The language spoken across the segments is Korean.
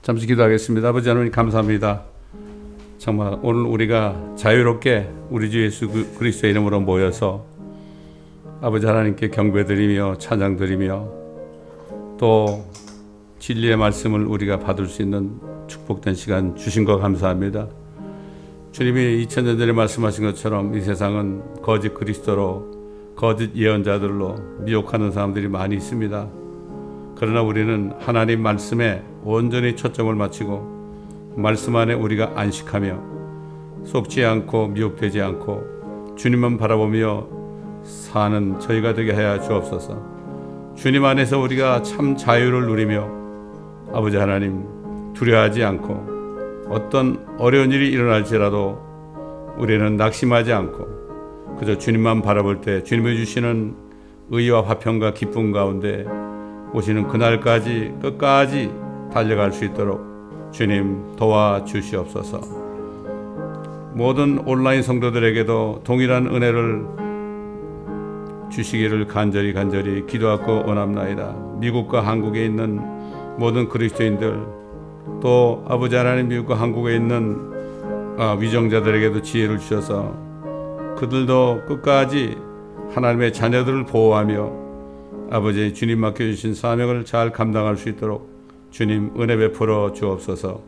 잠시 기도하겠습니다. 아버지 하나님 감사합니다. 정말 오늘 우리가 자유롭게 우리 주 예수 그리스도의 이름으로 모여서 아버지 하나님께 경배드리며 찬양드리며 또 진리의 말씀을 우리가 받을 수 있는 축복된 시간 주신 거 감사합니다. 주님이 2000년 전에 말씀하신 것처럼 이 세상은 거짓 그리스도로 거짓 예언자들로 미혹하는 사람들이 많이 있습니다. 그러나 우리는 하나님 말씀에 온전히 초점을 맞추고 말씀 안에 우리가 안식하며 속지 않고 미혹되지 않고 주님만 바라보며 사는 저희가 되게 하여 주옵소서. 주님 안에서 우리가 참 자유를 누리며 아버지 하나님 두려워하지 않고 어떤 어려운 일이 일어날지라도 우리는 낙심하지 않고 그저 주님만 바라볼 때 주님이 주시는 의와 화평과 기쁨 가운데 오시는 그날까지 끝까지 달려갈 수 있도록 주님 도와주시옵소서. 모든 온라인 성도들에게도 동일한 은혜를 주시기를 간절히 기도하고 원합나이다. 미국과 한국에 있는 모든 그리스도인들 또 아버지 하나님 미국과 한국에 있는 위정자들에게도 지혜를 주셔서 그들도 끝까지 하나님의 자녀들을 보호하며 아버지 주님 맡겨주신 사명을 잘 감당할 수 있도록 주님 은혜 베풀어 주옵소서.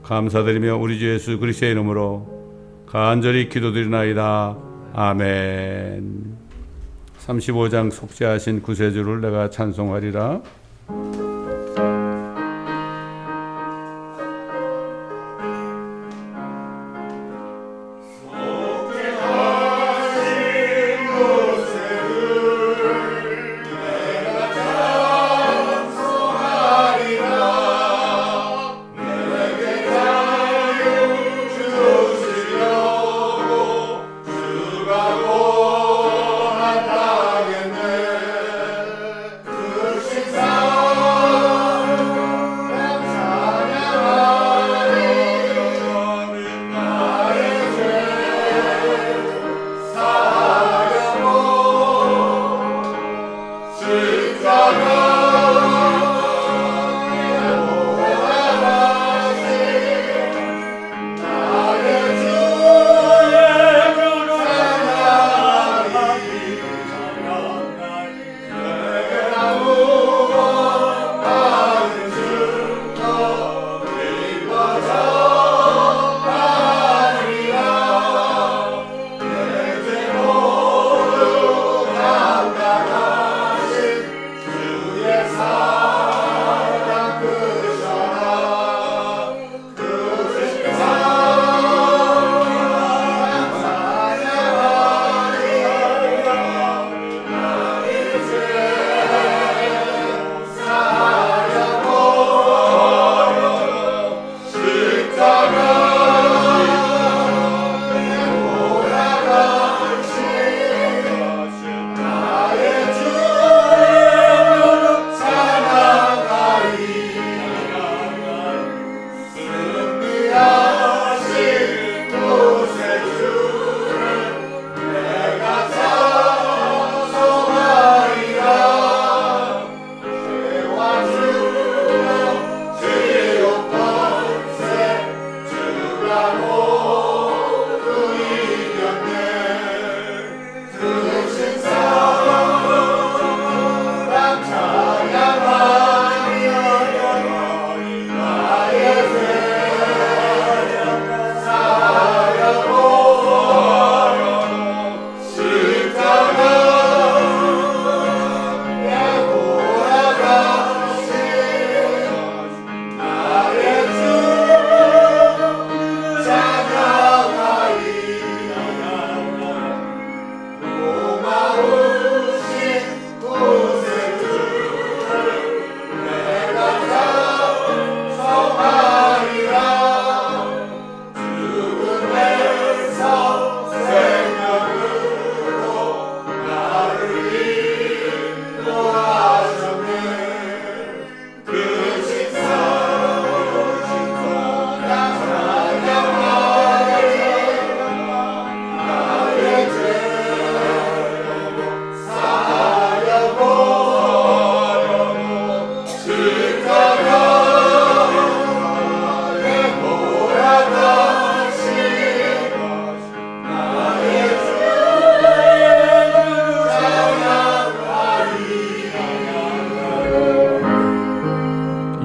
감사드리며 우리 주 예수 그리스도의 이름으로 간절히 기도드리나이다. 아멘. 35장 속죄하신 구세주를 내가 찬송하리라. 그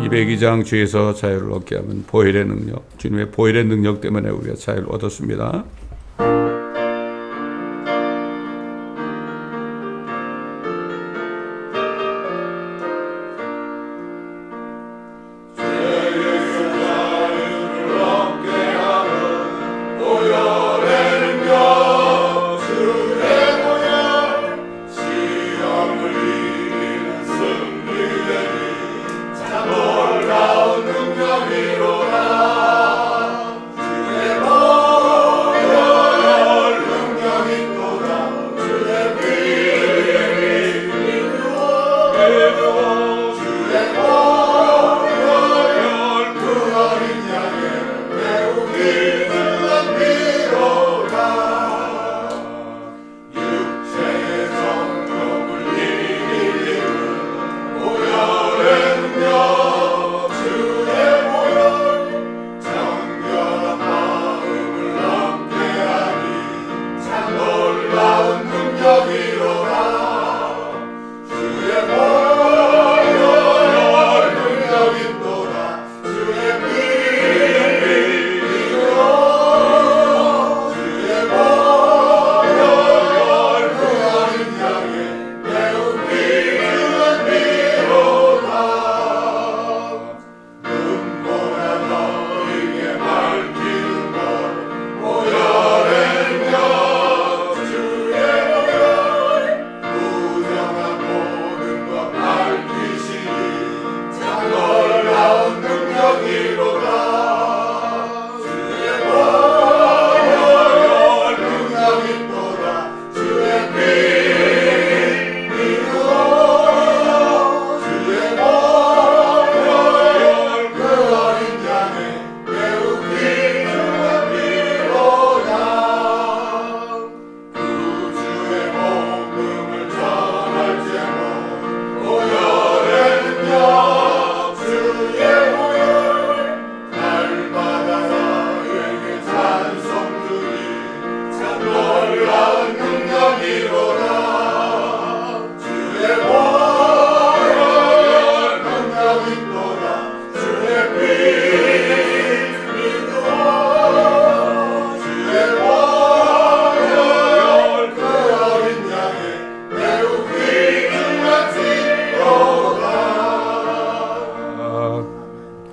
202장 주에서 자유를 얻게 하면 보혈의 능력, 주님의 보혈의 능력 때문에 우리가 자유를 얻었습니다.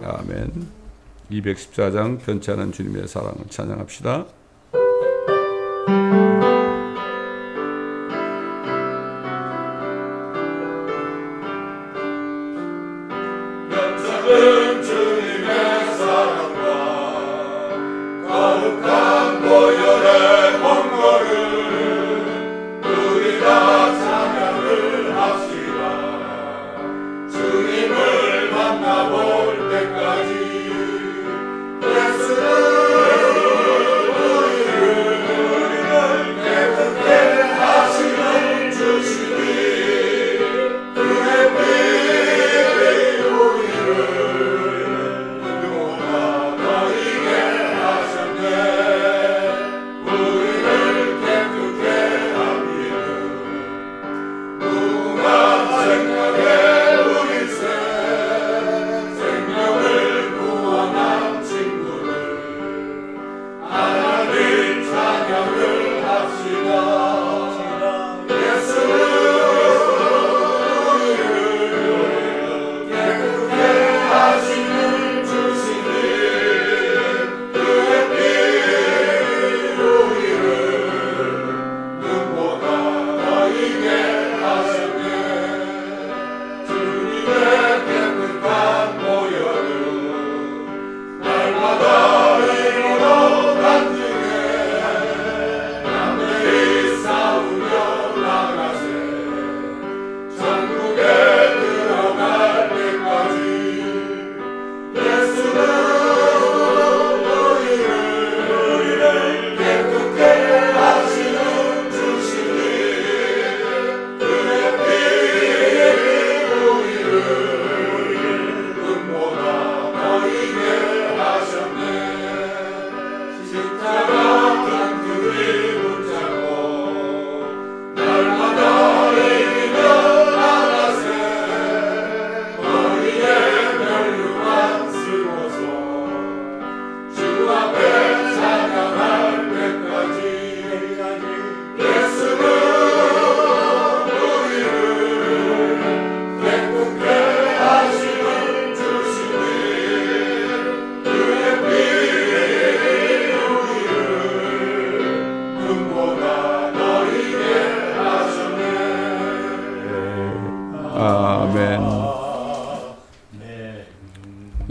아멘. 214장 변치 않은 주님의 사랑을 찬양합시다. 변찮은 주님의 사랑과 거룩한 보혈의 권고를 우리가 찬양을 합시다. 주님을 만나볼 때까지 예수를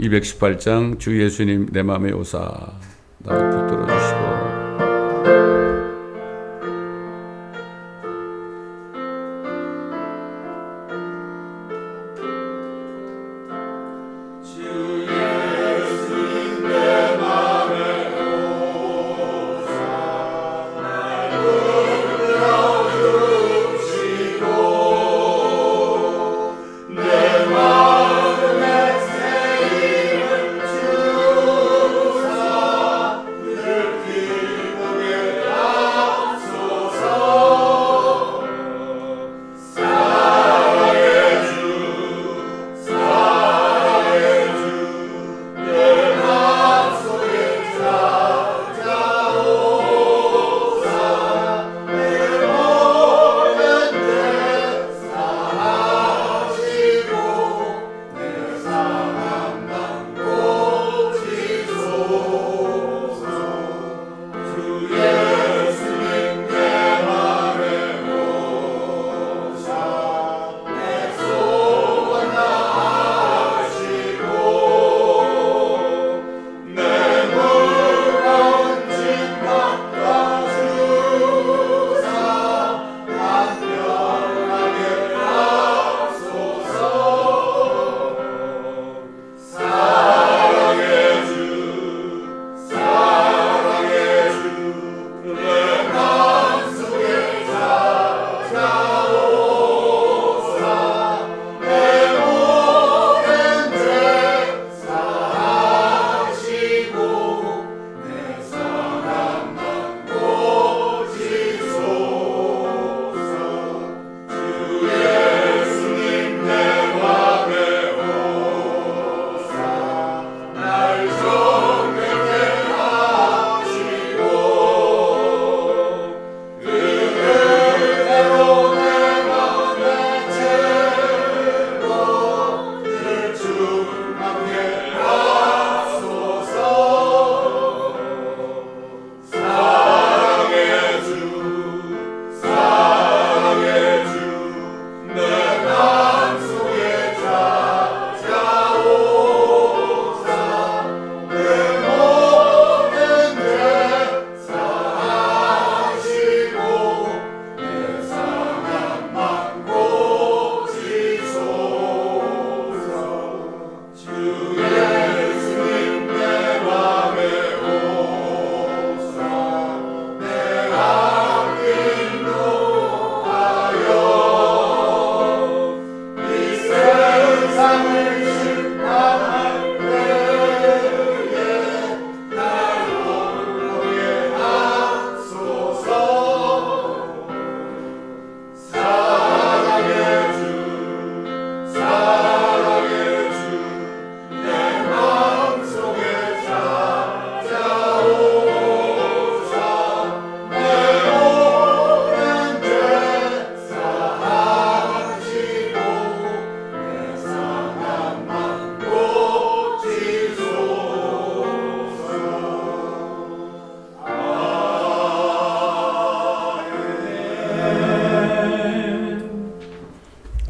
218장 주 예수님 내 맘에 오사 나 붙들어 주시고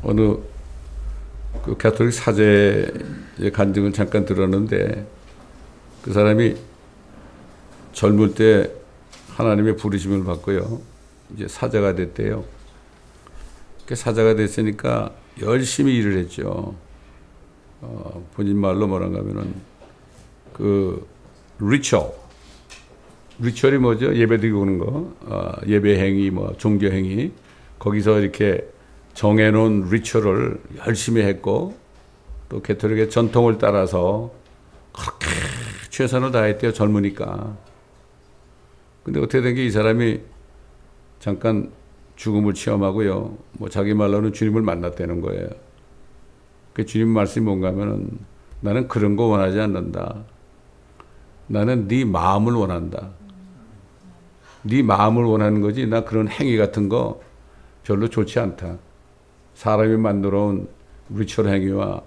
어느 그 가톨릭 사제의 간증을 잠깐 들었는데 그 사람이 젊을 때 하나님의 부르심을 받고요. 이제 사자가 됐대요. 그 사자가 됐으니까 열심히 일을 했죠. 본인 말로 뭐란가 하면은 그 리추얼이 뭐죠? 예배드리고 오는 거, 예배 행위, 뭐 종교 행위, 거기서 이렇게 정해놓은 리추얼을 열심히 했고 또 가톨릭의 전통을 따라서 그렇게 최선을 다했대요. 젊으니까. 근데 어떻게 된 게 이 사람이 잠깐 죽음을 체험하고요. 뭐 자기 말로는 주님을 만났다는 거예요. 그 주님 말씀이 뭔가 하면은 나는 그런 거 원하지 않는다. 나는 네 마음을 원한다. 네 마음을 원하는 거지 나 그런 행위 같은 거 별로 좋지 않다. 사람이 만들어 온 리추얼 행위와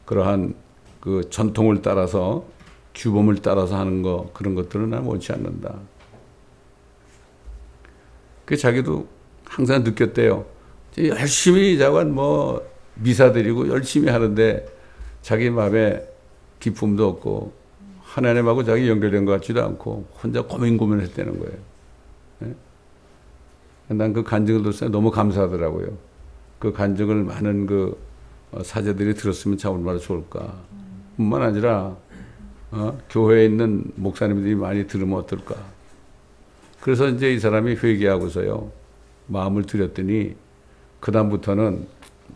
그러한 그 전통을 따라서 규범을 따라서 하는 거 그런 것들은 난 원치 않는다. 그 자기도 항상 느꼈대요. 열심히 자관 뭐 미사 드리고 열심히 하는데 자기 마음에 기쁨도 없고 하나님하고 자기 연결된 것 같지도 않고 혼자 고민했다는 거예요. 난 그 간증을 들었을 때 너무 감사하더라고요. 그 간증을 많은 그 사제들이 들었으면 참 얼마나 좋을까. 뿐만 아니라 교회에 있는 목사님들이 많이 들으면 어떨까. 그래서 이제 이 사람이 회개하고서요 마음을 들였더니 그 다음부터는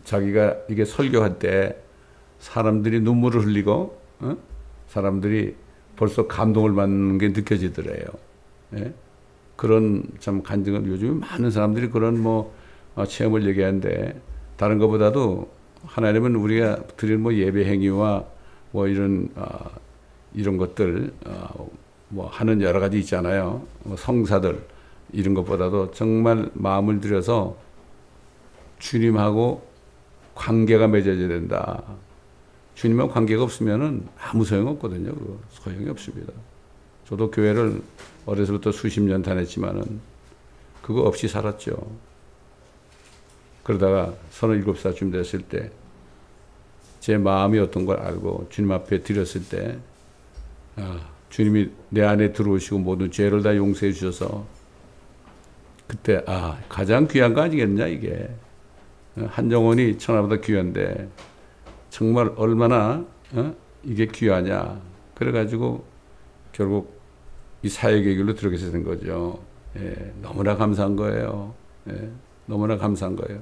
자기가 이게 설교할 때 사람들이 눈물을 흘리고 사람들이 벌써 감동을 받는 게 느껴지더래요. 예? 그런 참 간증을 요즘 많은 사람들이 그런 체험을 얘기하는데 다른 것보다도 하나님은 우리가 드리는 예배 행위와 이런 것들 하는 여러 가지 있잖아요. 성사들 이런 것보다도 정말 마음을 들여서 주님하고 관계가 맺어져야 된다. 주님하고 관계가 없으면은 아무 소용 없거든요. 소용이 없습니다. 저도 교회를 어려서부터 수십 년 다녔지만은 그거 없이 살았죠. 그러다가 37살쯤 됐을 때 제 마음이 어떤 걸 알고 주님 앞에 드렸을 때 주님이 내 안에 들어오시고 모든 죄를 다 용서해 주셔서 그때 가장 귀한 거 아니겠냐 이게. 한 영혼이 천하보다 귀한데 정말 얼마나 이게 귀하냐. 그래가지고 결국 이 사역의 길로 들어가게 된 거죠. 예, 너무나 감사한 거예요. 예, 너무나 감사한 거예요.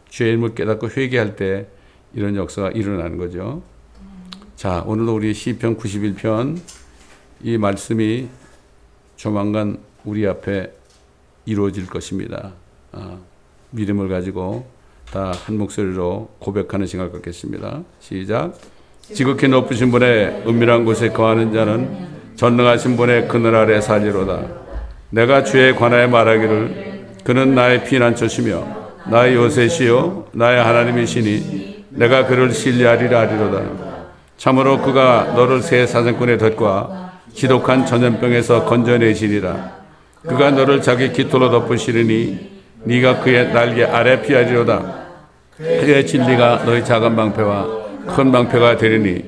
죄인을 깨닫고 회개할 때 이런 역사가 일어나는 거죠. 자, 오늘도 우리 시편 91편 이 말씀이 조만간 우리 앞에 이루어질 것입니다. 믿음을 가지고 다 한 목소리로 고백하는 시간을 갖겠습니다. 시작. 지극히 높으신 분의 은밀한 곳에 거하는 자는 전능하신 분의 그늘 아래 살리로다. 내가 주에 관하여 말하기를 그는 나의 피난처시며 나의 요새시요 나의 하나님이시니 내가 그를 신뢰하리라 하리로다. 참으로 그가 너를 새 사냥꾼의 덫과 지독한 전염병에서 건져내시리라. 그가 너를 자기 깃털로 덮으시리니 네가 그의 날개 아래 피하리로다. 그의 진리가 너의 작은 방패와 큰 방패가 되리니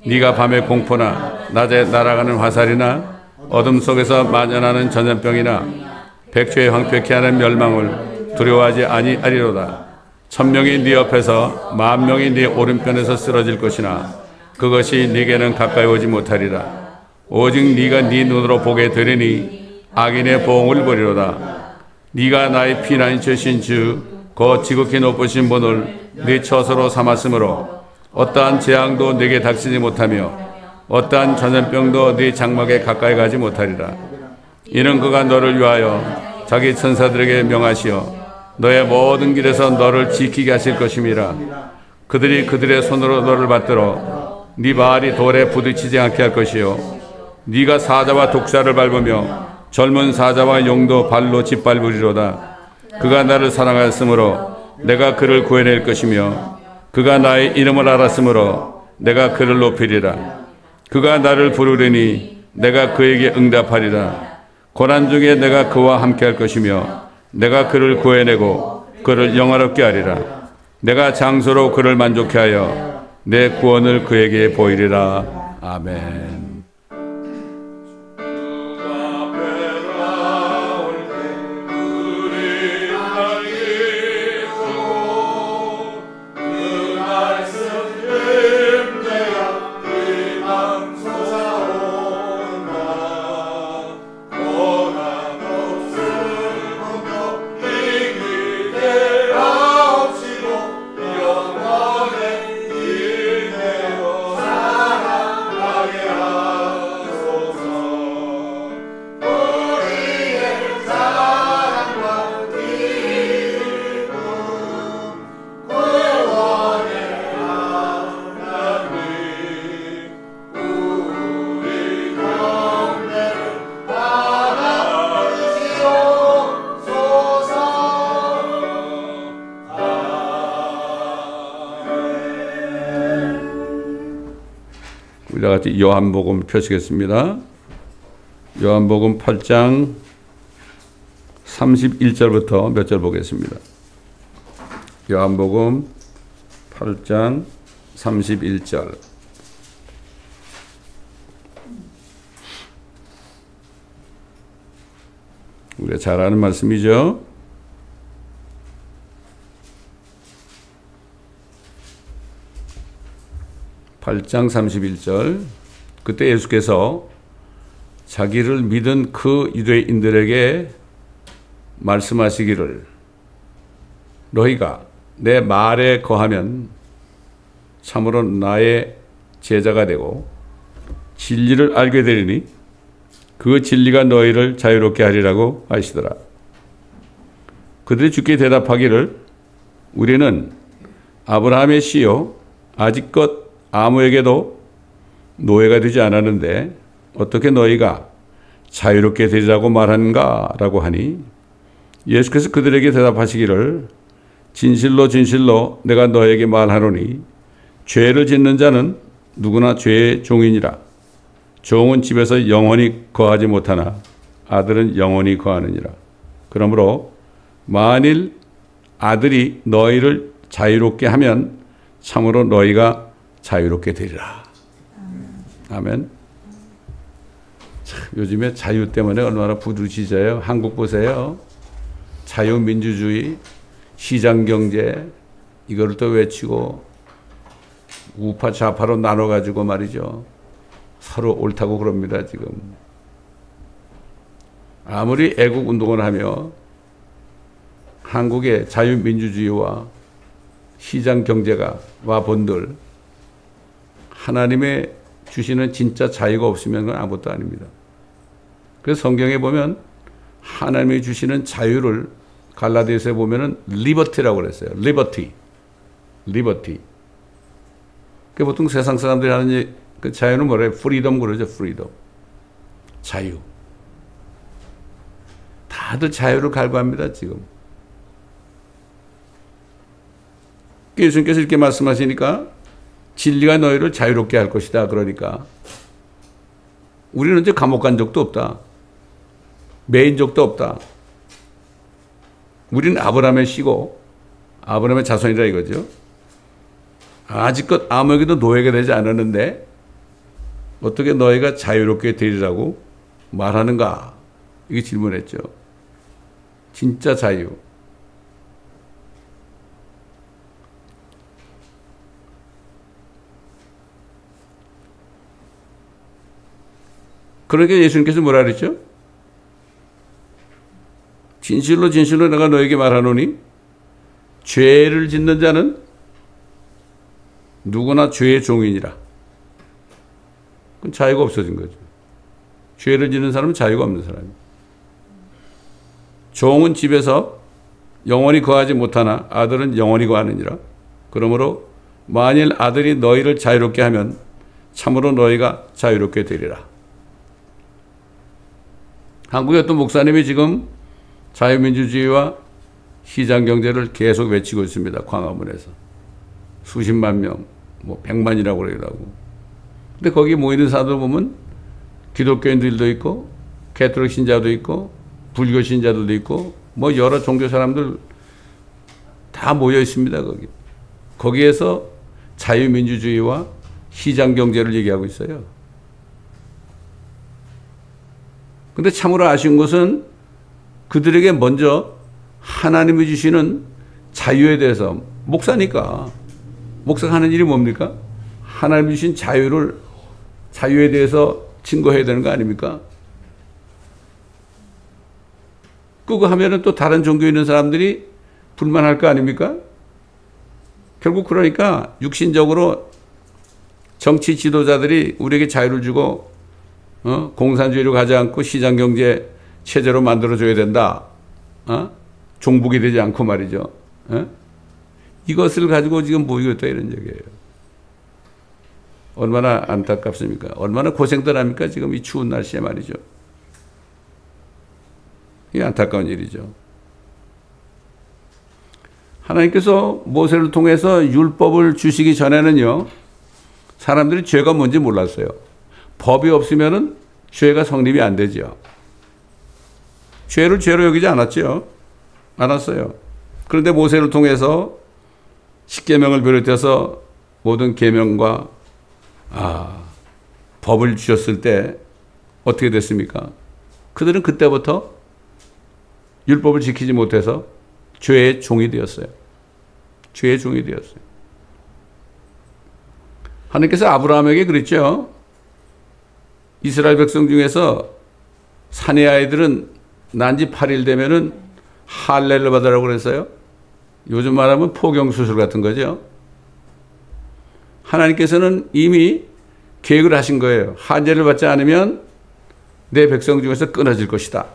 네가 밤에 공포나 낮에 날아가는 화살이나 어둠 속에서 만연하는 전염병이나 백주에 황폐케 하는 멸망을 두려워하지 아니하리로다. 1000명이 네 옆에서 10,000명이 네 오른편에서 쓰러질 것이나 그것이 네게는 가까이 오지 못하리라. 오직 네가 네 눈으로 보게 되리니 악인의 보응을 보리로다. 네가 나의 피난처신 주 그 지극히 높으신 분을 네 처소로 삼았으므로 어떠한 재앙도 네게 닥치지 못하며 어떠한 전염병도 네 장막에 가까이 가지 못하리라. 이는 그가 너를 위하여 자기 천사들에게 명하시어 너의 모든 길에서 너를 지키게 하실 것임이라. 그들이 그들의 손으로 너를 받들어 네 발이 돌에 부딪히지 않게 할 것이요 네가 사자와 독사를 밟으며 젊은 사자와 용도 발로 짓밟으리로다. 그가 나를 사랑하였으므로 내가 그를 구해낼 것이며 그가 나의 이름을 알았으므로 내가 그를 높이리라. 그가 나를 부르리니 내가 그에게 응답하리라. 고난 중에 내가 그와 함께할 것이며 내가 그를 구해내고 그를 영화롭게 하리라. 내가 장소로 그를 만족케 하여 내 구원을 그에게 보이리라. 아멘. 우리 같이 요한복음 펴시겠습니다. 요한복음 8장 31절부터 몇 절 보겠습니다. 요한복음 8장 31절. 우리가 잘 아는 말씀이죠. (8장) 31절. 그때 예수께서 자기를 믿은 그 유대인들에게 말씀하시기를 너희가 내 말에 거하면 참으로 나의 제자가 되고 진리를 알게 되리니 그 진리가 너희를 자유롭게 하리라고 하시더라. 그들이 주께 대답하기를 우리는 아브라함의 씨요 아직껏 아무에게도 노예가 되지 않았는데 어떻게 너희가 자유롭게 되리라고 말하는가? 라고 하니 예수께서 그들에게 대답하시기를 진실로 진실로 내가 너에게 말하노니 죄를 짓는 자는 누구나 죄의 종이니라. 종은 집에서 영원히 거하지 못하나 아들은 영원히 거하느니라. 그러므로 만일 아들이 너희를 자유롭게 하면 참으로 너희가 자유롭게 되리라. 아멘. 참, 요즘에 자유 때문에 얼마나 부두시져요. 한국 보세요. 자유민주주의, 시장경제 이거를 또 외치고 우파 좌파로 나눠가지고 말이죠. 서로 옳다고 그럽니다. 지금. 아무리 애국운동을 하며 한국의 자유민주주의와 시장경제가 와본들 하나님의 주시는 진짜 자유가 없으면 그건 아무것도 아닙니다. 그래서 성경에 보면 하나님이 주시는 자유를 갈라디아서에 보면은 리버티라고 그랬어요. 리버티. 그 보통 세상 사람들이 하는 그 자유는 뭐래요? 프리덤 그러죠. 프리덤. 자유. 다들 자유를 갈구합니다. 지금. 예수님께서 이렇게 말씀하시니까 진리가 너희를 자유롭게 할 것이다. 그러니까 우리는 이제 감옥 간 적도 없다. 매인 적도 없다. 우리는 아브라함의 씨고 아브라함의 자손이라 이거죠. 아직껏 아무에게도 노예가 되지 않았는데 어떻게 너희가 자유롭게 되리라고 말하는가? 이게 질문했죠. 진짜 자유. 그러니까 예수님께서 뭐라 그랬죠? 진실로 진실로 내가 너에게 말하노니 죄를 짓는 자는 누구나 죄의 종이니라. 그건 자유가 없어진 거죠. 죄를 짓는 사람은 자유가 없는 사람이에요. 종은 집에서 영원히 거하지 못하나 아들은 영원히 거하느니라. 그러므로 만일 아들이 너희를 자유롭게 하면 참으로 너희가 자유롭게 되리라. 한국의 어떤 목사님이 지금 자유민주주의와 시장경제를 계속 외치고 있습니다. 광화문에서. 수십만 명, 뭐 100만이라고 그러더라고. 근데 거기 모이는 사람들 보면 기독교인들도 있고 캐톨릭 신자도 있고 불교 신자들도 있고 뭐 여러 종교 사람들 다 모여 있습니다. 거기에서 자유민주주의와 시장경제를 얘기하고 있어요. 근데 참으로 아쉬운 것은 그들에게 먼저 하나님이 주시는 자유에 대해서 목사가 하는 일이 뭡니까? 하나님이 주신 자유에 대해서 증거해야 되는 거 아닙니까? 그거 하면은 또 다른 종교에 있는 사람들이 불만할 거 아닙니까? 결국 그러니까 육신적으로 정치 지도자들이 우리에게 자유를 주고 공산주의로 가지 않고 시장경제 체제로 만들어줘야 된다. 종북이 되지 않고 말이죠. 이것을 가지고 지금 모이고 있다 이런 얘기예요. 얼마나 안타깝습니까? 얼마나 고생들 합니까? 지금 이 추운 날씨에 말이죠. 이게 안타까운 일이죠. 하나님께서 모세를 통해서 율법을 주시기 전에는요, 사람들이 죄가 뭔지 몰랐어요. 법이 없으면은 죄가 성립이 안 되죠. 죄를 죄로 여기지 않았어요. 그런데 모세를 통해서 십계명을 비롯해서 모든 계명과 법을 주셨을 때 어떻게 됐습니까? 그들은 그때부터 율법을 지키지 못해서 죄의 종이 되었어요. 죄의 종이 되었어요. 하나님께서 아브라함에게 그랬죠. 이스라엘 백성 중에서 사내 아이들은 난지 8일 되면은 할례를 받으라고 그랬어요. 요즘 말하면 포경수술 같은 거죠. 하나님께서는 이미 계획을 하신 거예요. 할례를 받지 않으면 내 백성 중에서 끊어질 것이다.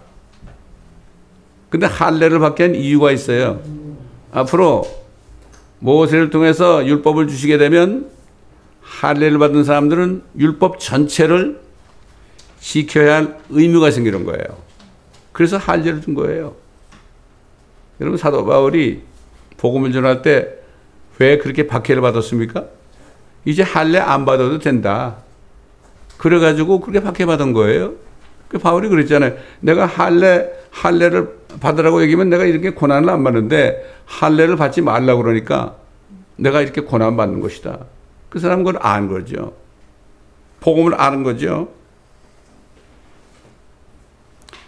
근데 할례를 받게 한 이유가 있어요. 앞으로 모세를 통해서 율법을 주시게 되면 할례를 받은 사람들은 율법 전체를 지켜야 할 의무가 생기는 거예요. 그래서 할례를 준 거예요. 여러분, 사도 바울이 복음을 전할 때 왜 그렇게 박해를 받았습니까? 이제 할례 안 받아도 된다. 그래가지고 그렇게 박해받은 거예요. 그 바울이 그랬잖아요. 내가 할례를 받으라고 얘기하면 내가 이렇게 고난을 안 받는데 할례를 받지 말라고 그러니까 내가 이렇게 고난 받는 것이다. 그 사람은 그걸 아는 거죠. 복음을 아는 거죠.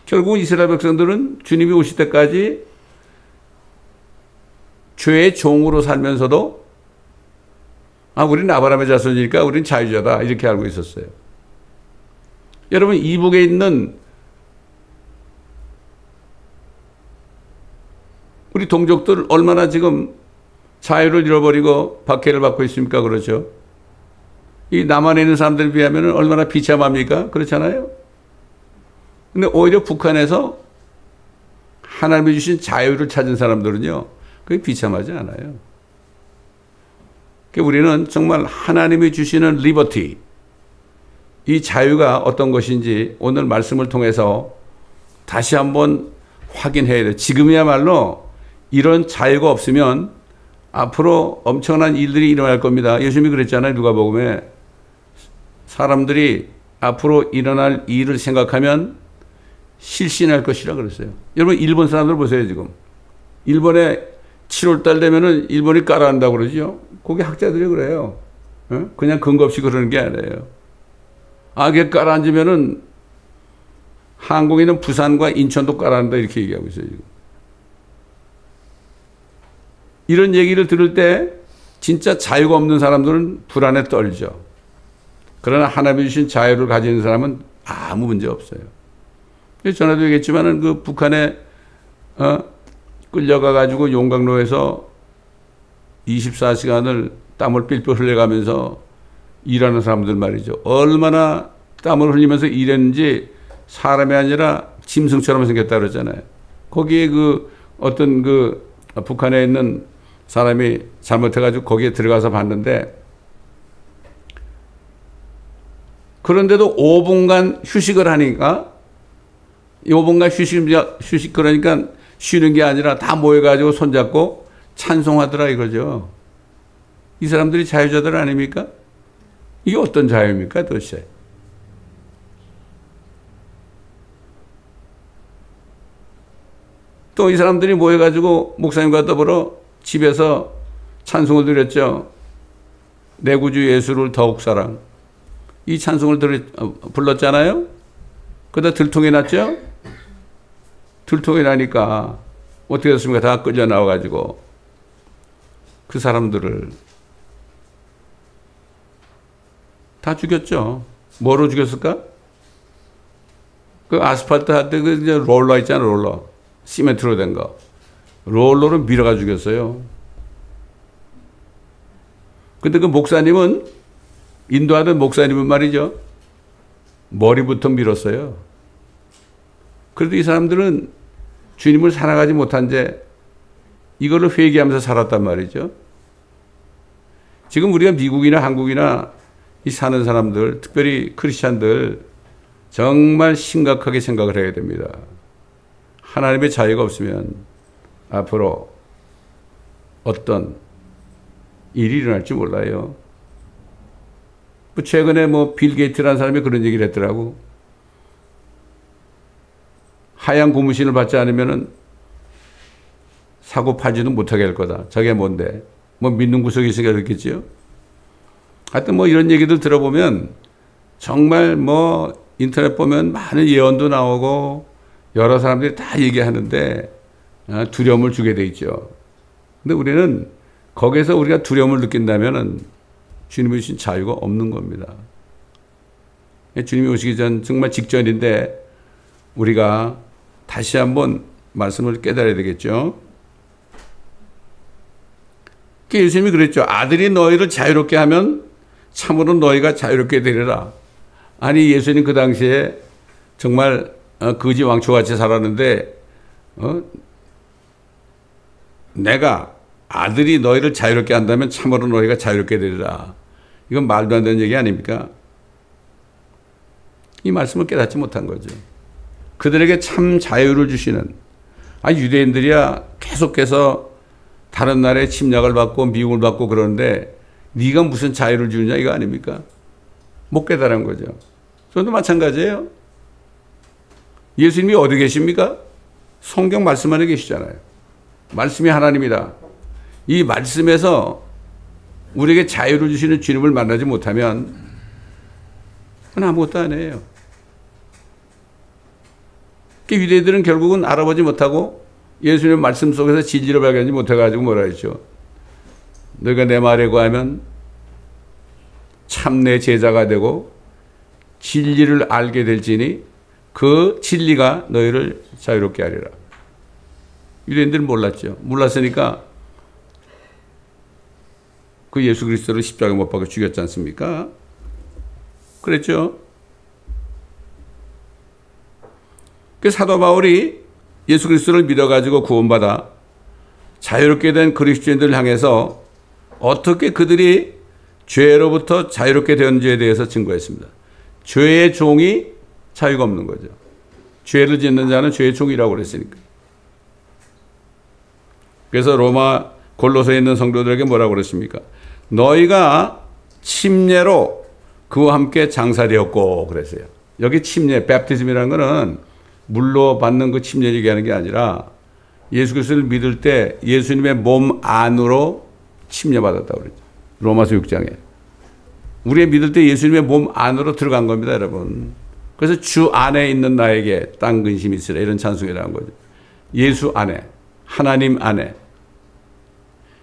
결국 이스라엘 백성들은 주님이 오실 때까지 죄의 종으로 살면서도 우리는 아브라함의 자손이니까 우리는 자유자다 이렇게 알고 있었어요. 여러분, 이북에 있는 우리 동족들 얼마나 지금 자유를 잃어버리고 박해를 받고 있습니까? 그렇죠? 이 남한에 있는 사람들에 비하면 얼마나 비참합니까? 그렇잖아요? 근데 오히려 북한에서 하나님이 주신 자유를 찾은 사람들은요, 그게 비참하지 않아요. 그러니까 우리는 정말 하나님이 주시는 리버티, 이 자유가 어떤 것인지 오늘 말씀을 통해서 다시 한번 확인해야 돼요. 지금이야말로 이런 자유가 없으면 앞으로 엄청난 일들이 일어날 겁니다. 예수님이 그랬잖아요. 누가복음에 사람들이 앞으로 일어날 일을 생각하면 실신할 것이라 그랬어요. 여러분, 일본 사람들 보세요. 지금 일본에 7월달 되면은 일본이 가라앉는다고 그러죠. 거기 학자들이 그래요. 그냥 근거 없이 그러는 게 아니에요. 그게 가라앉으면은 한국에 있는 부산과 인천도 가라앉는다 이렇게 얘기하고 있어요. 지금. 이런 얘기를 들을 때 진짜 자유가 없는 사람들은 불안에 떨죠. 그러나 하나님이 주신 자유를 가지는 사람은 아무 문제 없어요. 전에도 얘기했지만은 그 북한에 끌려가가지고 용광로에서 24시간을 땀을 삘삘 흘려가면서 일하는 사람들 말이죠. 얼마나 땀을 흘리면서 일했는지 사람이 아니라 짐승처럼 생겼다 그랬잖아요. 거기에 그 어떤 그 북한에 있는 사람이 잘못해가지고 거기에 들어가서 봤는데, 그런데도 5분간 휴식을 하니까, 5분간 휴식 그러니까 쉬는 게 아니라 다 모여가지고 손잡고 찬송하더라 이거죠. 이 사람들이 자유자들 아닙니까? 이게 어떤 자유입니까 도대체? 또 이 사람들이 모여가지고 목사님과 더불어 집에서 찬송을 드렸죠. 내 구주 예수를 더욱 사랑. 이 찬송을 불렀잖아요. 그러다 들통이 났죠. 들통이 나니까 어떻게 됐습니까? 다 끌려 나와가지고 그 사람들을 다 죽였죠. 뭐로 죽였을까? 그 아스팔트 할 때 그 롤러 있잖아, 롤러. 시멘트로 된 거. 롤러로 밀어가 죽였어요. 근데 그 목사님은, 인도하던 목사님은 말이죠. 머리부터 밀었어요. 그래도 이 사람들은 주님을 사랑하지 못한 채 이걸로 회개하면서 살았단 말이죠. 지금 우리가 미국이나 한국이나 이 사는 사람들, 특별히 크리스찬들 정말 심각하게 생각을 해야 됩니다. 하나님의 자유가 없으면 앞으로 어떤 일이 일어날지 몰라요. 최근에 빌 게이트라는 사람이 그런 얘기를 했더라고. 하얀 고무신을 받지 않으면은 사고 팔지도 못하게 할 거다. 저게 뭔데? 믿는 구석이 있으니까 그렇겠지요? 하여튼 뭐 이런 얘기들 들어보면 정말 뭐 인터넷 보면 많은 예언도 나오고 여러 사람들이 다 얘기하는데 두려움을 주게 돼 있죠. 근데 우리는 거기에서 우리가 두려움을 느낀다면은 주님이 주신 자유가 없는 겁니다. 주님이 오시기 전 정말 직전인데 우리가 다시 한번 말씀을 깨달아야 되겠죠. 예수님이 그랬죠. 아들이 너희를 자유롭게 하면 참으로 너희가 자유롭게 되리라. 아니 예수님 그 당시에 정말 거지 왕초같이 살았는데 내가 아들이 너희를 자유롭게 한다면 참으로 너희가 자유롭게 되리라. 이건 말도 안 되는 얘기 아닙니까? 이 말씀을 깨닫지 못한 거죠. 그들에게 참 자유를 주시는 유대인들이야 계속해서 다른 나라의 침략을 받고 미움을 받고 그러는데 네가 무슨 자유를 주느냐 이거 아닙니까? 못 깨달은 거죠. 저도 마찬가지예요. 예수님이 어디 계십니까? 성경 말씀 안에 계시잖아요. 말씀이 하나님이다. 이 말씀에서 우리에게 자유를 주시는 주님을 만나지 못하면 그건 아무것도 안 해요. 유대인들은 결국은 알아보지 못하고 예수님의 말씀 속에서 진리를 발견하지 못해가지고 뭐라 했죠? 너희가 내 말에 구하면 참 내 제자가 되고 진리를 알게 될지니 그 진리가 너희를 자유롭게 하리라. 유대인들은 몰랐죠. 몰랐으니까 그 예수 그리스도를 십자가에 못 박아 죽였지 않습니까? 그랬죠. 그 사도 바울이 예수 그리스도를 믿어가지고 구원받아 자유롭게 된 그리스도인들을 향해서 어떻게 그들이 죄로부터 자유롭게 되었는지에 대해서 증거했습니다. 죄의 종이 자유가 없는 거죠. 죄를 짓는 자는 죄의 종이라고 그랬으니까. 그래서 로마 골로새에 있는 성도들에게 뭐라고 그랬습니까? 너희가 침례로 그와 함께 장사되었고 그랬어요. 여기 침례, 베프티즘이라는 거는 물로 받는 그 침례를 얘기하는 게 아니라 예수 그리스도를 믿을 때 예수님의 몸 안으로 침례받았다고 그랬죠. 로마서 6장에. 우리가 믿을 때 예수님의 몸 안으로 들어간 겁니다, 여러분. 그래서 주 안에 있는 나에게 땅 근심이 있으라 이런 찬송이라는 거죠. 예수 안에, 하나님 안에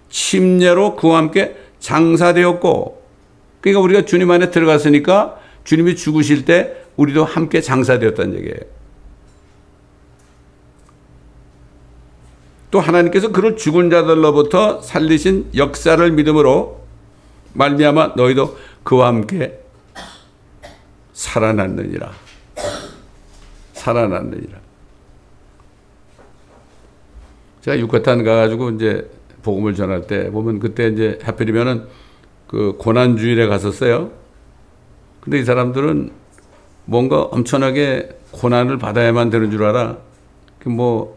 침례로 그와 함께 장사되었고, 그러니까 우리가 주님 안에 들어갔으니까 주님이 죽으실 때 우리도 함께 장사되었다는 얘기예요. 또 하나님께서 그를 죽은 자들로부터 살리신 역사를 믿음으로 말미암아 너희도 그와 함께 살아났느니라. 살아났느니라. 제가 유카탄 가가지고 이제 복음을 전할 때 보면 그때 이제 하필이면은 그 고난주일에 갔었어요. 근데 이 사람들은 뭔가 엄청나게 고난을 받아야만 되는 줄 알아. 뭐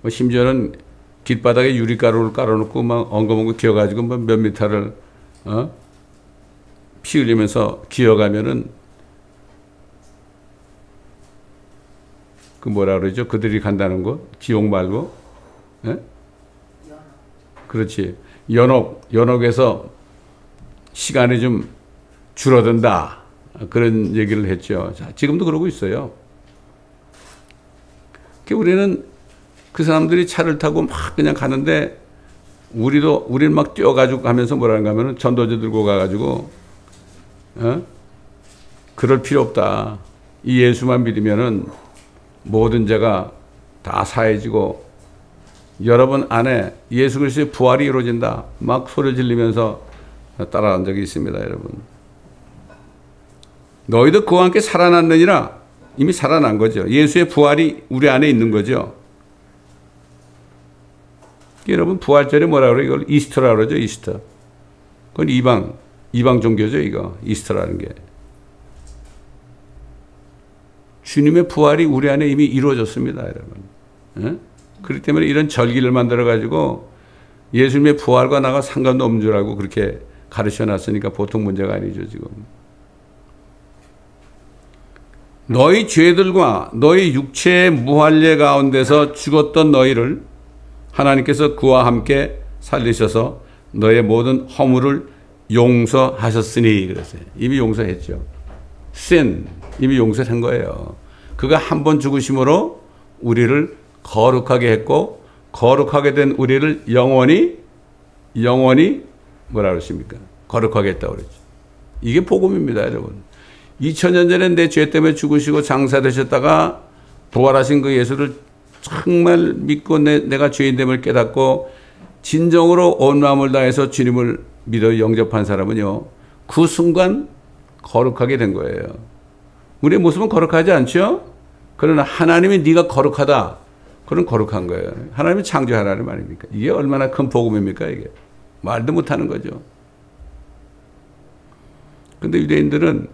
심지어는 길바닥에 유리가루를 깔아놓고 막 엉거벙거 기어가지고 몇 미터를 피 흘리면서 기어가면은 그 뭐라 그러죠? 그들이 간다는 거? 지옥 말고? 예? 그렇지. 연옥에서 시간이 좀 줄어든다. 그런 얘기를 했죠. 자, 지금도 그러고 있어요. 우리는 그 사람들이 차를 타고 막 그냥 가는데 우리는 막 뛰어가지고 가면서 뭐라는가 하면은 전도지 들고 가가지고 그럴 필요 없다. 이 예수만 믿으면은 모든 죄가 다 사해지고 여러분 안에 예수 그리스도의 부활이 이루어진다. 막 소리 지르면서 따라간 적이 있습니다, 여러분. 너희도 그와 함께 살아났느니라. 이미 살아난 거죠. 예수의 부활이 우리 안에 있는 거죠. 여러분 부활절에 뭐라 그래요? 이걸 이스터라 그러죠. 이스터. 그건 이방 종교죠. 이거 이스터라는 게. 주님의 부활이 우리 안에 이미 이루어졌습니다, 여러분. 예? 그렇기 때문에 이런 절기를 만들어 가지고 예수님의 부활과 나가 상관도 없는 줄 알고 그렇게 가르쳐 놨으니까 보통 문제가 아니죠, 지금. 너희 죄들과 너희 육체의 무할례 가운데서 죽었던 너희를 하나님께서 그와 함께 살리셔서 너의 모든 허물을 용서하셨으니 그랬어요. 이미 용서했죠. sin 이미 용서한 거예요. 그가 한 번 죽으심으로 우리를 거룩하게 했고 거룩하게 된 우리를 영원히 뭐라 그러십니까? 거룩하게 했다고 그랬죠. 이게 복음입니다, 여러분. 2000년 전에 내 죄 때문에 죽으시고 장사되셨다가 부활하신 그 예수를 정말 믿고 내가 죄인됨을 깨닫고 진정으로 온 마음을 다해서 주님을 믿어 영접한 사람은요, 그 순간 거룩하게 된 거예요. 우리의 모습은 거룩하지 않죠? 그러나 하나님이 네가 거룩하다. 그런 거룩한 거예요. 하나님이 창조 하나님 아닙니까? 이게 얼마나 큰 복음입니까, 이게? 말도 못하는 거죠. 근데 유대인들은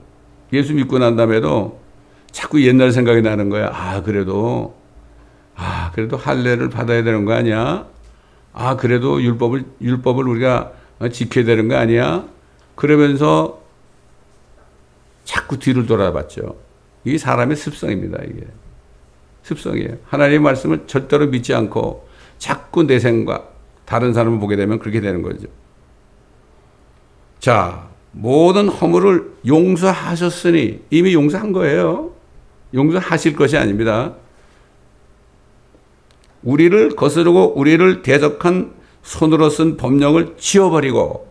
예수 믿고 난 다음에도 자꾸 옛날 생각이 나는 거야. 그래도 할례를 받아야 되는 거 아니야? 그래도 율법을 우리가 지켜야 되는 거 아니야? 그러면서 자꾸 뒤를 돌아봤죠. 이게 사람의 습성입니다, 이게. 습성이에요. 하나님의 말씀을 절대로 믿지 않고 자꾸 내 생각, 다른 사람을 보게 되면 그렇게 되는 거죠. 자, 모든 허물을 용서하셨으니 이미 용서한 거예요. 용서하실 것이 아닙니다. 우리를 거스르고 우리를 대적한 손으로 쓴 법령을 지워버리고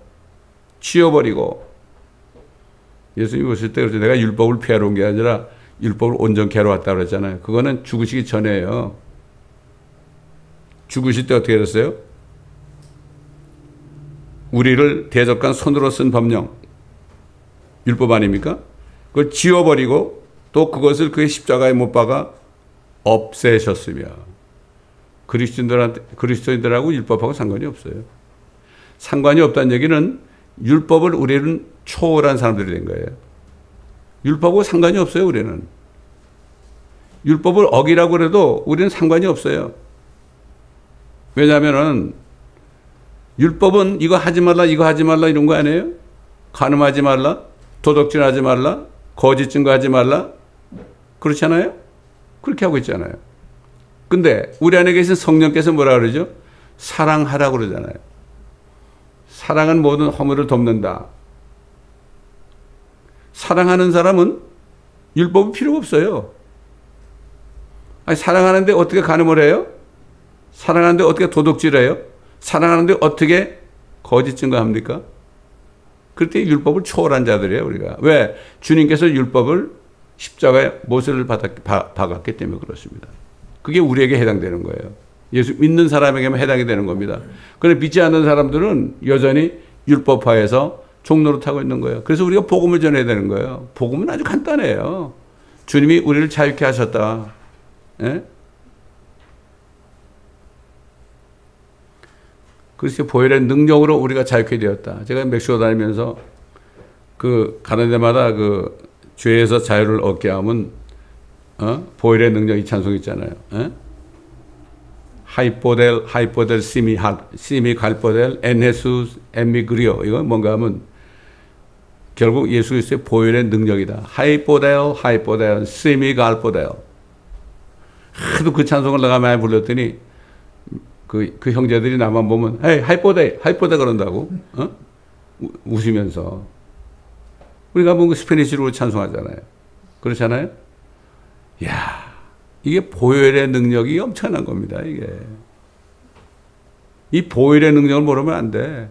예수님이 오실 때 그랬죠. 내가 율법을 피하러 온 게 아니라 율법을 온전케 하러 왔다고 그랬잖아요. 그거는 죽으시기 전에요. 죽으실 때 어떻게 됐어요? 우리를 대적한 손으로 쓴 법령, 율법 아닙니까? 그걸 지워버리고 또 그것을 그의 십자가에 못 박아 없애셨으며, 그리스도인들하고 율법하고 상관이 없어요. 상관이 없다는 얘기는 율법을 우리는 초월한 사람들이 된 거예요. 율법하고 상관이 없어요, 우리는. 율법을 어기라고 해도 우리는 상관이 없어요. 왜냐하면은 율법은 이거 하지 말라 이런 거 아니에요? 간음하지 말라, 도둑질하지 말라, 거짓 증거하지 말라, 그렇잖아요? 그렇게 하고 있잖아요. 근데 우리 안에 계신 성령께서 뭐라 그러죠? 사랑하라고 그러잖아요. 사랑은 모든 허물을 덮는다. 사랑하는 사람은 율법은 필요가 없어요. 사랑하는데 어떻게 간음을 해요? 사랑하는데 어떻게 도둑질해요? 사랑하는데 어떻게 거짓 증거합니까? 그때 율법을 초월한 자들이에요, 우리가. 왜? 주님께서 율법을 십자가에 못을 박았기 때문에 그렇습니다. 그게 우리에게 해당되는 거예요. 예수 믿는 사람에게만 해당이 되는 겁니다. 그런데 믿지 않는 사람들은 여전히 율법화해서 종로를 타고 있는 거예요. 그래서 우리가 복음을 전해야 되는 거예요. 복음은 아주 간단해요. 주님이 우리를 자유케 하셨다. 예? 그리스도의 보혈의 능력으로 우리가 자유케 되었다. 제가 멕시코 다니면서 가는 데마다 죄에서 자유를 얻게 하면 보혈의 능력 이 찬송 있잖아요. 하이포델 시미 갈포델 엔헤수스 엠미그리오. 이건 뭔가 하면 결국 예수 그리스도의 보혈의 능력이다. 하이포델 시미 갈포델. 하도 그 찬송을 내가 많이 불렀더니 그 형제들이 나만 보면 헤이 하이포델 그런다고 웃으면서. 우리가 뭐 스페니쉬로 찬송하잖아요. 그렇잖아요? 이야, 이게 보혈의 능력이 엄청난 겁니다, 이게. 이 보혈의 능력을 모르면 안 돼.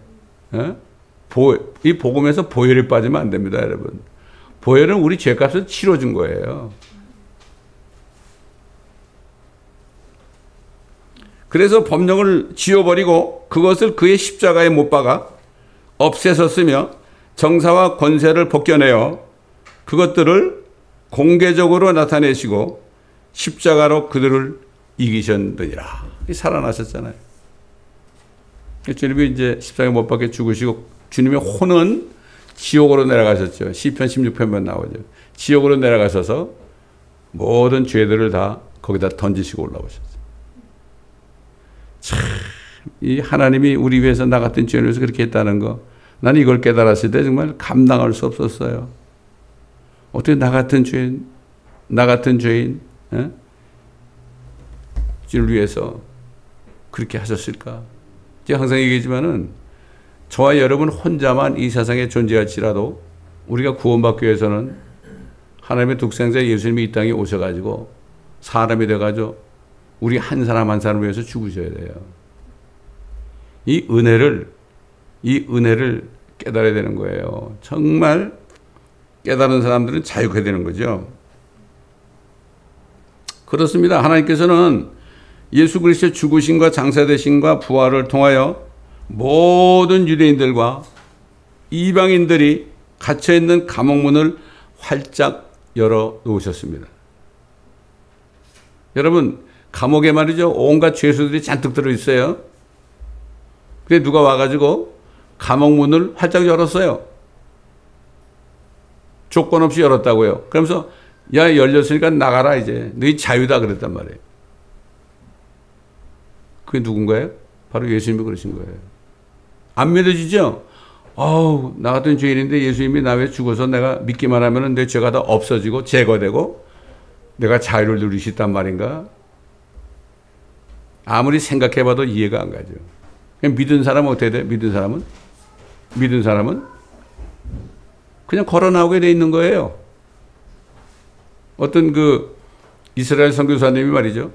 이 복음에서 보혈이 빠지면 안 됩니다, 여러분. 보혈은 우리 죄값을 치러준 거예요. 그래서 법령을 지워버리고 그것을 그의 십자가에 못 박아 없애셨으며 정사와 권세를 벗겨내어 그것들을 공개적으로 나타내시고 십자가로 그들을 이기셨느니라. 살아나셨잖아요. 주님이 이제 십자가에 못 박혀 죽으시고 주님의 혼은 지옥으로 내려가셨죠. 시편 16편만 나오죠. 지옥으로 내려가셔서 모든 죄들을 다 거기다 던지시고 올라오셨어요. 참, 이 하나님이 우리 위해서 나 같은 죄인을 위해서 그렇게 했다는 거, 나는 이걸 깨달았을 때 정말 감당할 수 없었어요. 어떻게 나 같은 죄인, 를 위해서 그렇게 하셨을까? 제가 항상 얘기하지만은 저와 여러분 혼자만 이 세상에 존재할지라도 우리가 구원받기 위해서는 하나님의 독생자 예수님이 이 땅에 오셔가지고 사람이 돼가지고 우리 한 사람 한 사람을 위해서 죽으셔야 돼요. 이 은혜를 깨달아야 되는 거예요. 정말 깨달은 사람들은 자유하게 되는 거죠. 그렇습니다. 하나님께서는 예수 그리스도의 죽으심과 장사되심과 부활을 통하여 모든 유대인들과 이방인들이 갇혀있는 감옥문을 활짝 열어 놓으셨습니다. 여러분, 감옥에 말이죠, 온갖 죄수들이 잔뜩 들어있어요. 근데 누가 와가지고 감옥문을 활짝 열었어요. 조건 없이 열었다고요. 그러면서 야, 열렸으니까 나가라 이제. 너희 자유다 그랬단 말이에요. 그게 누군가요? 바로 예수님이 그러신 거예요. 안 믿어지죠? 아우, 나 같은 죄인인데 예수님이 나 왜 죽어서 내가 믿기만 하면 내 죄가 다 없어지고 제거되고 내가 자유를 누릴 수 있단 말인가? 아무리 생각해봐도 이해가 안 가죠. 그냥 믿은 사람은 어떻게 돼? 믿은 사람은 그냥 걸어 나오게 돼 있는 거예요. 어떤 그 이스라엘 선교사님이 말이죠.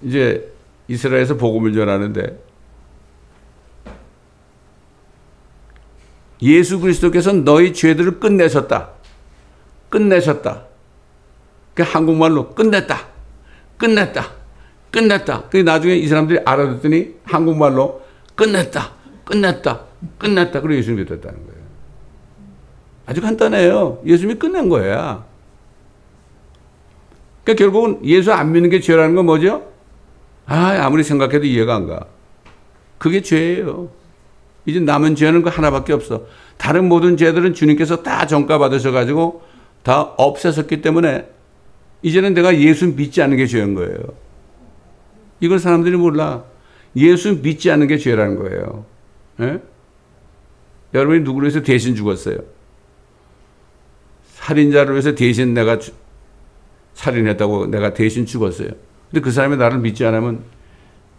이제 이스라엘에서 복음을 전하는데 예수 그리스도께서 너희 죄들을 끝내셨다. 그 한국말로 끝냈다. 그 나중에 이 사람들이 알아듣더니 한국말로 끝냈다. 그리고 예수님이 됐다는 거예요. 아주 간단해요. 예수님이 끝낸 거야. 그러니까 결국은 예수 안 믿는 게 죄라는 건 뭐죠? 아무리 생각해도 이해가 안 가. 그게 죄예요. 이제 남은 죄는 그 하나밖에 없어. 다른 모든 죄들은 주님께서 다 전가 받으셔가지고 다 없애셨기 때문에 이제는 내가 예수 믿지 않는 게 죄인 거예요. 이걸 사람들이 몰라. 예수 믿지 않는 게 죄라는 거예요. 예? 여러분이 누구를 위해서 대신 죽었어요? 살인자를 위해서 대신 내가 살인했다고 내가 대신 죽었어요. 근데 그 사람이 나를 믿지 않으면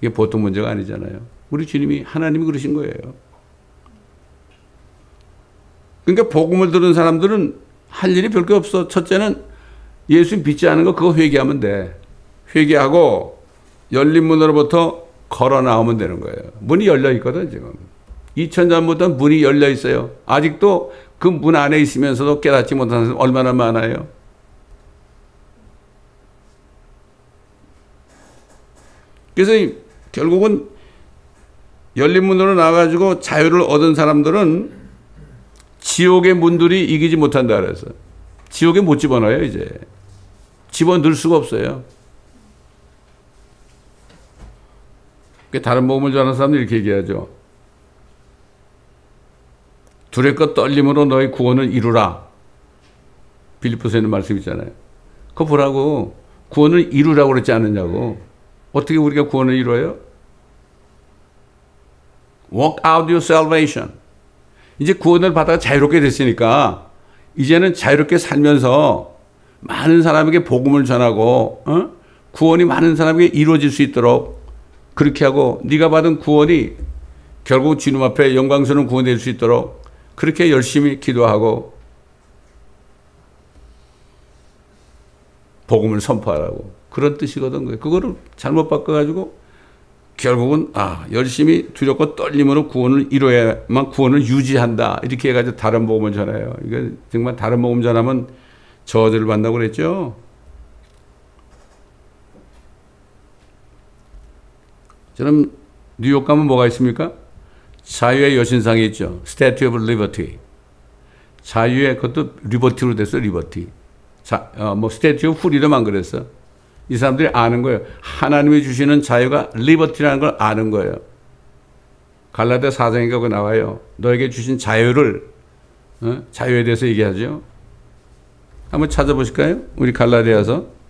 이게 보통 문제가 아니잖아요. 우리 주님이, 하나님이 그러신 거예요. 그러니까 복음을 들은 사람들은 할 일이 별게 없어. 첫째는 예수 믿지 않은 거 그거 회개하면 돼. 회개하고 열린 문으로부터 걸어 나오면 되는 거예요. 문이 열려 있거든 지금. 2000년부터 문이 열려 있어요. 아직도 그 문 안에 있으면서도 깨닫지 못하는 사람 얼마나 많아요. 그래서 결국은 열린 문으로 나와가지고 자유를 얻은 사람들은 지옥의 문들이 이기지 못한다 그래서 지옥에 못 집어넣어요. 이제 집어넣을 수가 없어요. 다른 복음을 전하는 사람들이 이렇게 얘기하죠. 두렵고 떨림으로 너희 구원을 이루라. 빌립보서에 있는 말씀 있잖아요. 그거 보라고. 구원을 이루라고 그랬지 않느냐고. 어떻게 우리가 구원을 이루어요? Work out your salvation. 이제 구원을 받아 자유롭게 됐으니까 이제는 자유롭게 살면서 많은 사람에게 복음을 전하고 구원이 많은 사람에게 이루어질 수 있도록 그렇게 하고 네가 받은 구원이 결국 주님 앞에 영광스러운 구원이 될 수 있도록 그렇게 열심히 기도하고 복음을 선포하라고 그런 뜻이거든. 그거를 잘못 바꿔가지고 결국은 열심히 두렵고 떨림으로 구원을 이루어야만 구원을 유지한다 이렇게 해가지고 다른 복음을 전해요. 이게 정말 다른 복음 전하면 저주를 받는다고 그랬죠. 저는 뉴욕 가면 뭐가 있습니까? 자유의 여신상이 있죠. Statue of Liberty. 자유의 그것도 리버티로 됐어. 리버티. Statue of Freedom 안 그랬어. 이 사람들이 아는 거예요. 하나님이 주시는 자유가 리버티라는 걸 아는 거예요. 갈라디아 4장에 그거 나와요. 너에게 주신 자유를 자유에 대해서 얘기하죠. 한번 찾아보실까요? 우리 갈라디아서.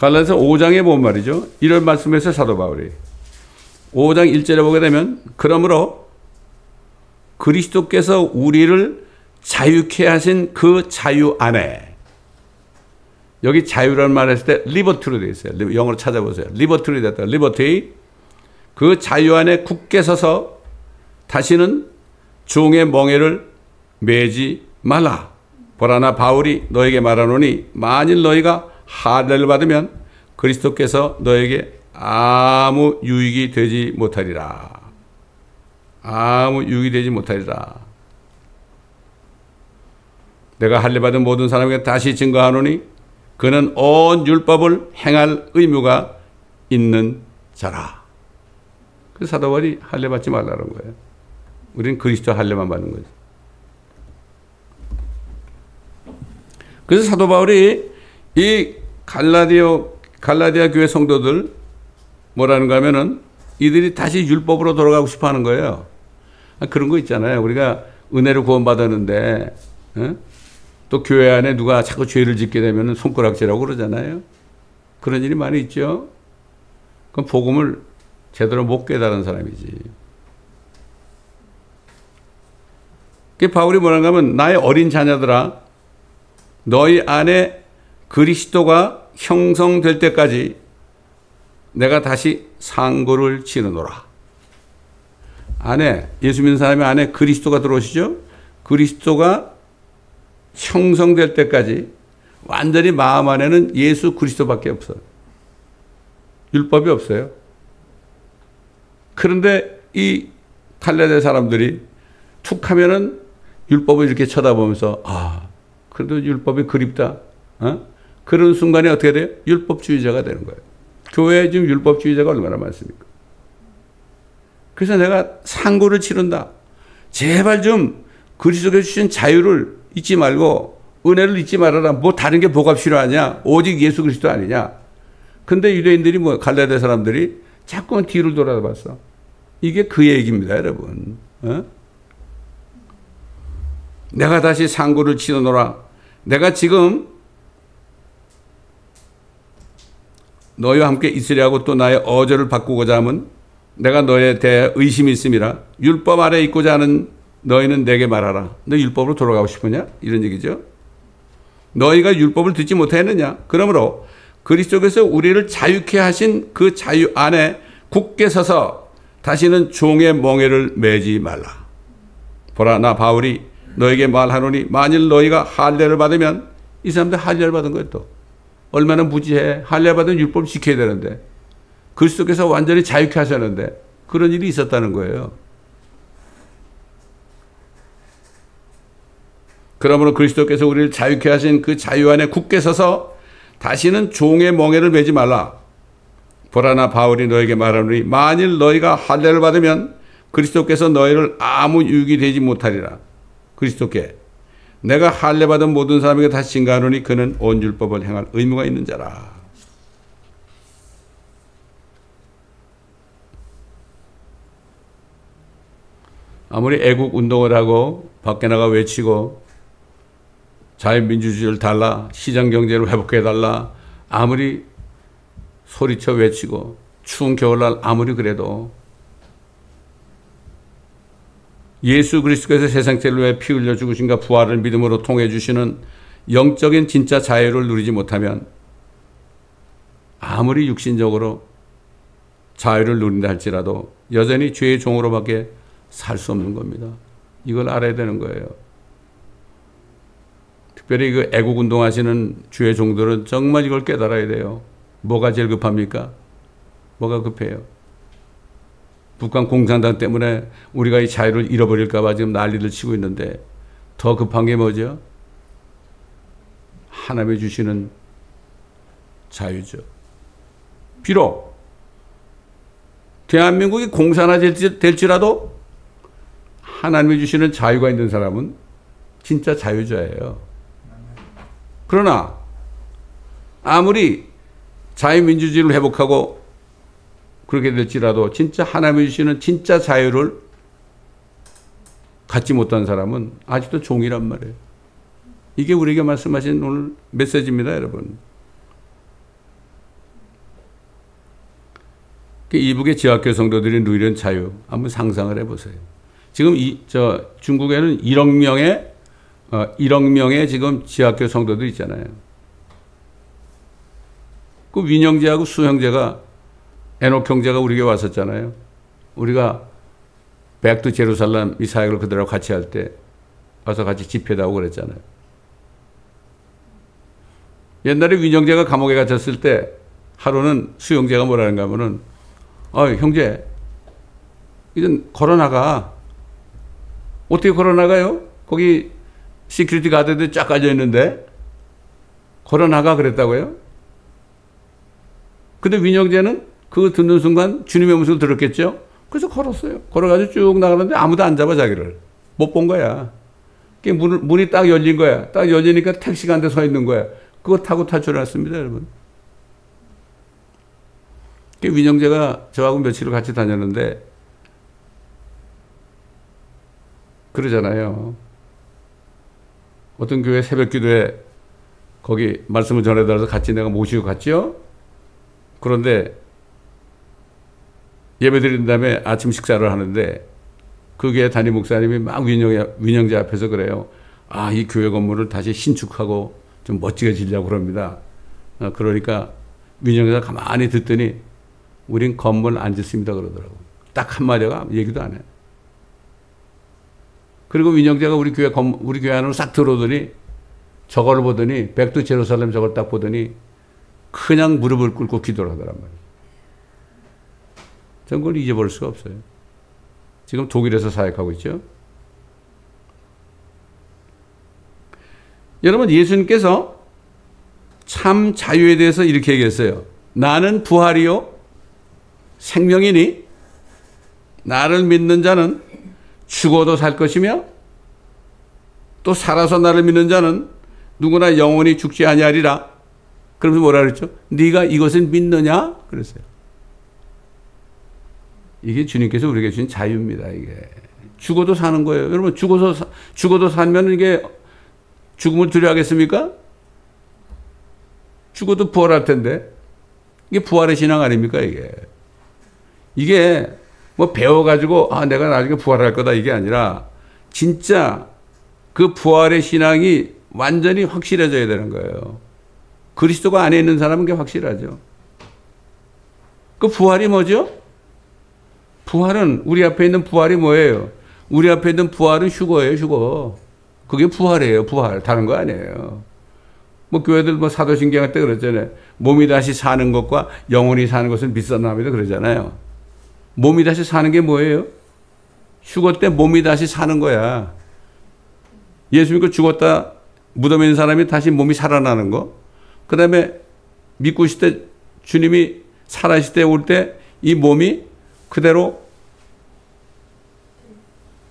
갈라디아서 5장에 본 말이죠. 이런 말씀에서 사도 바울이 5장 1절에 보게 되면 그러므로 그리스도께서 우리를 자유케 하신 그 자유 안에, 여기 자유라는 말을 했을 때 리버티로 되어 있어요. 영어로 찾아보세요. 리버티로 됐다. 리버티. 그 자유 안에 굳게 서서 다시는 종의 멍에를 매지 말라. 보라, 나 바울이 너에게 말하노니 만일 너희가 할례를 받으면 그리스도께서 너에게 아무 유익이 되지 못하리라. 아무 유익이 되지 못하리라. 내가 할례 받은 모든 사람에게 다시 증거하노니 그는 온 율법을 행할 의무가 있는 자라. 그래서 사도 바울이 할례 받지 말라는 거예요. 우리는 그리스도 할례만 받는 거죠. 그래서 사도 바울이 이 갈라디아 교회 성도들 뭐라는가 하면은 이들이 다시 율법으로 돌아가고 싶어 하는 거예요. 그런 거 있잖아요. 우리가 은혜를 구원받았는데 또 교회 안에 누가 자꾸 죄를 짓게 되면 손가락질하고 그러잖아요. 그런 일이 많이 있죠. 그럼 복음을 제대로 못 깨달은 사람이지. 바울이 뭐라는가 하면 나의 어린 자녀들아, 너희 안에 그리스도가 형성될 때까지 내가 다시 상고를 치르노라. 안에, 예수 믿는 사람의 안에 그리스도가 들어오시죠? 그리스도가 형성될 때까지 완전히 마음 안에는 예수 그리스도밖에 없어요. 율법이 없어요. 그런데 이 갈라디아 사람들이 툭 하면은 율법을 이렇게 쳐다보면서 그래도 율법이 그립다. 그런 순간에 어떻게 돼요? 율법주의자가 되는 거예요. 교회에 지금 율법주의자가 얼마나 많습니까? 그래서 내가 상고를 치른다. 제발 좀 그리스도께서 주신 자유를 잊지 말고 은혜를 잊지 말아라. 뭐 다른 게 뭐가 필요하냐? 오직 예수 그리스도 아니냐? 근데 유대인들이 갈라디아 사람들이 자꾸만 뒤를 돌아봤어. 이게 그 얘기입니다, 여러분. 내가 다시 상고를 치르노라. 내가 지금 너희와 함께 있으려 하고 또 나의 어조를 바꾸고자 하면 내가 너에 대해 의심이 있음이라. 율법 아래 있고자 하는 너희는 내게 말하라. 너 율법으로 돌아가고 싶으냐? 이런 얘기죠. 너희가 율법을 듣지 못했느냐? 그러므로 그리스도께서 우리를 자유케 하신 그 자유 안에 굳게 서서 다시는 종의 멍에를 매지 말라. 보라, 나 바울이 너에게 말하노니 만일 너희가 할례를 받으면, 이 사람들 할례를 받은 거예요. 또 얼마나 무지해. 할례 받은 율법 지켜야 되는데 그리스도께서 완전히 자유케 하셨는데 그런 일이 있었다는 거예요. 그러므로 그리스도께서 우리를 자유케 하신 그 자유 안에 굳게 서서 다시는 종의 멍에를 매지 말라. 보라, 나 바울이 너에게 말하노니 만일 너희가 할례를 받으면 그리스도께서 너희를 아무 유익이 되지 못하리라. 그리스도께 내가 할례 받은 모든 사람에게 다시 증거하노니 그는 온 율법을 행할 의무가 있는 자라. 아무리 애국 운동을 하고 밖에 나가 외치고 자유민주주의를 달라, 시장경제를 회복해달라, 아무리 소리쳐 외치고 추운 겨울날 아무리 그래도 예수 그리스도께서 세상 죄를 위해 피 흘려 죽으신가 부활을 믿음으로 통해 주시는 영적인 진짜 자유를 누리지 못하면 아무리 육신적으로 자유를 누린다 할지라도 여전히 죄의 종으로밖에 살 수 없는 겁니다. 이걸 알아야 되는 거예요. 특별히 그 애국 운동하시는 주의 종들은 정말 이걸 깨달아야 돼요. 뭐가 제일 급합니까? 뭐가 급해요? 북한 공산당 때문에 우리가 이 자유를 잃어버릴까 봐 지금 난리를 치고 있는데 더 급한 게 뭐죠? 하나님이 주시는 자유죠. 비록 대한민국이 공산화될지라도 하나님이 주시는 자유가 있는 사람은 진짜 자유자예요. 그러나 아무리 자유민주주의를 회복하고 그렇게 될지라도 진짜 하나님이 주시는 진짜 자유를 갖지 못한 사람은 아직도 종이란 말이에요. 이게 우리에게 말씀하신 오늘 메시지입니다, 여러분. 이북의 지하교 성도들이 누리는 자유 한번 상상을 해보세요. 지금 중국에는 1억 명의 지금 지하교 성도들 있잖아요. 그 윈 형제하고 수 형제가 에녹 형제가 우리 교회 왔었잖아요. 우리가 백두 제루살렘 이 사역을 그들하고 같이 할 때 와서 같이 집회도 하고 그랬잖아요. 옛날에 윈 형제가 감옥에 갇혔을 때 하루는 수 형제가 뭐라는가 하면은 형제 이제 걸어나가. 어떻게 걸어나가요? 거기 시큐리티 가드들 쫙 깔려 있는데 걸어나가 그랬다고요? 근데 윈 형제는 그거 듣는 순간 주님의 음성을 들었겠죠? 그래서 걸었어요. 걸어가지고 쭉 나가는데 아무도 안 잡아 자기를. 못 본 거야. 문이 딱 열린 거야. 딱 열리니까 택시가 한 대 서 있는 거야. 그거 타고 탈출했습니다, 여러분. 윈 형제가 저하고 며칠을 같이 다녔는데 그러잖아요. 어떤 교회 새벽 기도에 거기 말씀을 전해달라서 같이 내가 모시고 갔죠. 그런데 예배 드린 다음에 아침 식사를 하는데 그 교회 담임 목사님이 막 윈 형제 앞에서 그래요. 이 교회 건물을 다시 신축하고 좀 멋지게 지려고 그럽니다. 그러니까 윈 형제가 가만히 듣더니 우린 건물 안 짓습니다 그러더라고. 딱 한마디가 얘기도 안 해. 그리고 윈 형제가 우리 교회 안으로 싹 들어오더니 저걸 보더니 백두 제루살렘 저걸 딱 보더니 그냥 무릎을 꿇고 기도를 하더란 말이에요. 저는 그걸 잊어버릴 수가 없어요. 지금 독일에서 사역하고 있죠. 여러분, 예수님께서 참 자유에 대해서 이렇게 얘기했어요. 나는 부활이요 생명이니 나를 믿는 자는 죽어도 살 것이며 또 살아서 나를 믿는 자는 누구나 영원히 죽지 아니하리라. 그러면서 뭐라 그랬죠? 네가 이것을 믿느냐? 그랬어요. 이게 주님께서 우리에게 주신 자유입니다. 이게 죽어도 사는 거예요. 여러분, 죽어도 살면 이게 죽음을 두려워하겠습니까? 죽어도 부활할 텐데 이게 부활의 신앙 아닙니까? 이게 뭐 배워가지고 내가 나중에 부활할 거다 이게 아니라 진짜 그 부활의 신앙이 완전히 확실해져야 되는 거예요. 그리스도가 안에 있는 사람은 그게 확실하죠. 그 부활이 뭐죠? 부활은 우리 앞에 있는 부활이 뭐예요? 우리 앞에 있는 부활은 휴거예요, 휴거. 그게 부활이에요, 부활. 다른 거 아니에요. 뭐 교회들 뭐 사도신경 때 그랬잖아요. 몸이 다시 사는 것과 영혼이 사는 것은 비슷합니다 그러잖아요. 몸이 다시 사는 게 뭐예요? 휴거 때 몸이 다시 사는 거야. 예수 믿고 죽었다 무덤에 있는 사람이 다시 몸이 살아나는 거. 그 다음에 믿고 있을 때 주님이 살아있을 때 올 때 이 몸이 그대로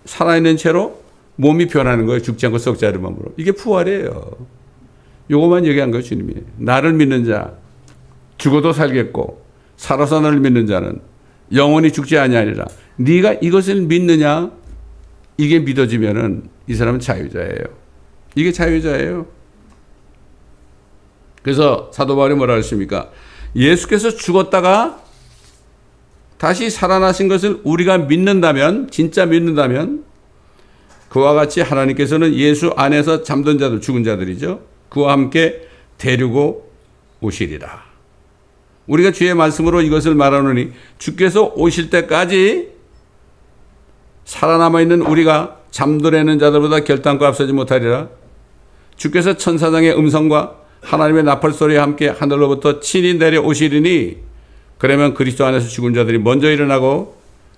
살아있는 채로 몸이 변하는 거예요. 죽지 않고 썩지 않은 몸으로. 이게 부활이에요. 요것만 얘기한 거예요, 주님이. 나를 믿는 자, 죽어도 살겠고 살아서 나를 믿는 자는 영원히 죽지 아니하리라. 네가 이것을 믿느냐? 이게 믿어지면은 이 사람은 자유자예요. 이게 자유자예요. 그래서 사도 바울이 뭐라 했습니까? 예수께서 죽었다가 다시 살아나신 것을 우리가 믿는다면, 진짜 믿는다면 그와 같이 하나님께서는 예수 안에서 잠든 자들, 죽은 자들이죠. 그와 함께 데리고 오시리라. 우리가 주의 말씀으로 이것을 말하노니 주께서 오실 때까지 살아남아 있는 우리가 잠들어있는 자들보다 결단코 앞서지 못하리라. 주께서 천사장의 음성과 하나님의 나팔 소리와 함께 하늘로부터 친히 내려오시리니 그러면 그리스도 안에서 죽은 자들이 먼저 일어나고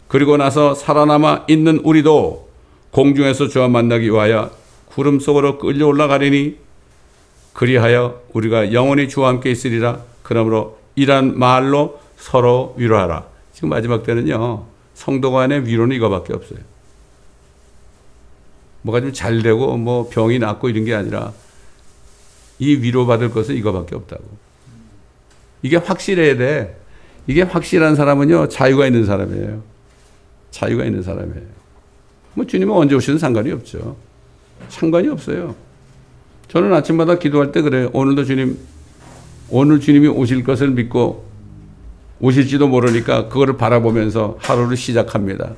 그리고 나서 살아남아 있는 우리도 공중에서 주와 만나기 위하여 구름 속으로 끌려 올라가리니 그리하여 우리가 영원히 주와 함께 있으리라. 그러므로 이란 말로 서로 위로하라. 지금 마지막 때는요, 성도 간의 위로는 이거밖에 없어요. 뭐가 좀 잘 되고 뭐 병이 낫고 이런 게 아니라 이 위로받을 것은 이거밖에 없다고. 이게 확실해야 돼. 이게 확실한 사람은요, 자유가 있는 사람이에요. 자유가 있는 사람이에요. 뭐 주님은 언제 오시든 상관이 없죠. 상관이 없어요. 저는 아침마다 기도할 때 그래요. 오늘 주님이 오실 것을 믿고 오실지도 모르니까 그거를 바라보면서 하루를 시작합니다.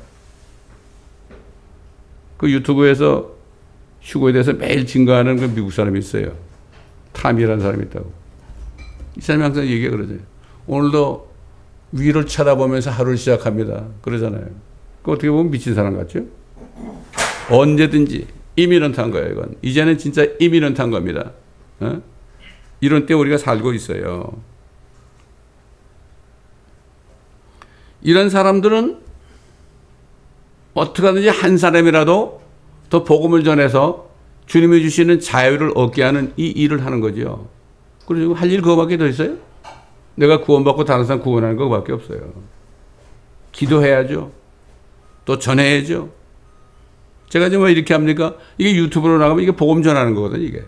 그 유튜브에서 휴거에 대해서 매일 증거하는 그 미국 사람이 있어요. 탐이라는 사람이 있다고. 이 사람이 항상 얘기해 그러죠. 오늘도 위를 쳐다보면서 하루를 시작합니다. 그러잖아요. 그 어떻게 보면 미친 사람 같죠? 언제든지 이민런트한 거예요. 이건 이제는 진짜 이민런트한 겁니다. 어? 이런 때 우리가 살고 있어요. 이런 사람들은 어떻게 하든지 한 사람이라도 더 복음을 전해서 주님이 주시는 자유를 얻게 하는 이 일을 하는 거죠. 그리고 할 일 그거밖에 더 있어요? 내가 구원받고 다른 사람 구원하는 것밖에 없어요. 기도해야죠. 또 전해야죠. 제가 지금 왜 이렇게 합니까? 이게 유튜브로 나가면 이게 복음 전하는 거거든요. 이게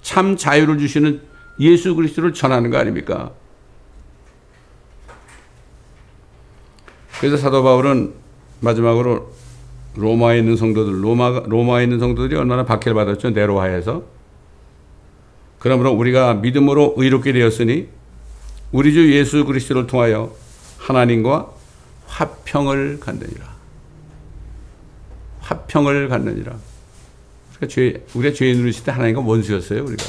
참 자유를 주시는 예수 그리스도를 전하는 거 아닙니까? 그래서 사도 바울은 마지막으로 로마에 있는 성도들, 로마에 있는 성도들이 얼마나 박해를 받았죠. 네로하에서. 그러므로 우리가 믿음으로 의롭게 되었으니 우리 주 예수 그리스도를 통하여 하나님과 화평을 갖느니라. 화평을 갖느니라. 그러니까 우리가 죄인으로 있을 때 하나님과 원수였어요. 우리가.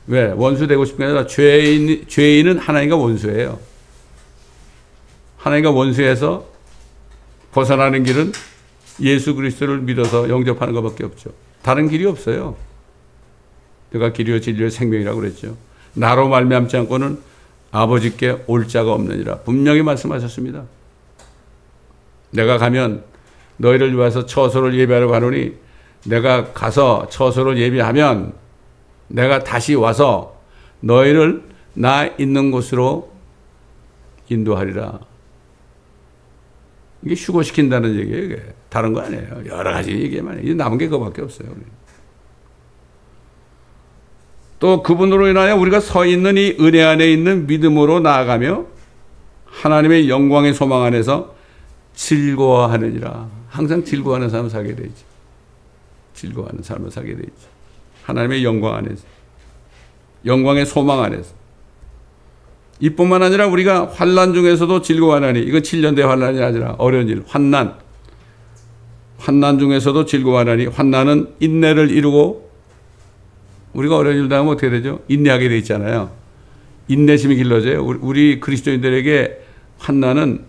왜? 원수 되고 싶은 게 아니라 죄인은 하나님과 원수예요. 하나님과 원수에서 벗어나는 길은 예수 그리스도를 믿어서 영접하는 것밖에 없죠. 다른 길이 없어요. 내가 길이요 진리요 생명이라고 그랬죠. 나로 말미암지 않고는 아버지께 올 자가 없느니라. 분명히 말씀하셨습니다. 내가 가면 너희를 위해서 처소를 예비하러 가노니 내가 가서 처소를 예비하면 내가 다시 와서 너희를 나 있는 곳으로 인도하리라. 이게 휴거시킨다는 얘기예요. 이게. 다른 거 아니에요. 여러 가지 얘기만 해요. 이제 남은 게 그거밖에 없어요. 또 그분으로 인하여 우리가 서 있는 이 은혜 안에 있는 믿음으로 나아가며 하나님의 영광의 소망 안에서 즐거워하느니라. 항상 즐거워하는 삶을 살게 되죠. 즐거워하는 삶을 살게 되죠. 하나님의 영광 안에서. 영광의 소망 안에서. 이뿐만 아니라 우리가 환난 중에서도 즐거워하나니, 이건 7년대 환난이 아니라 어려운 일, 환난 중에서도 즐거워하나니, 환난은 인내를 이루고, 우리가 어려운 일 당하면 어떻게 되죠? 인내하게 돼 있잖아요. 인내심이 길러져요. 우리 그리스도인들에게 환난은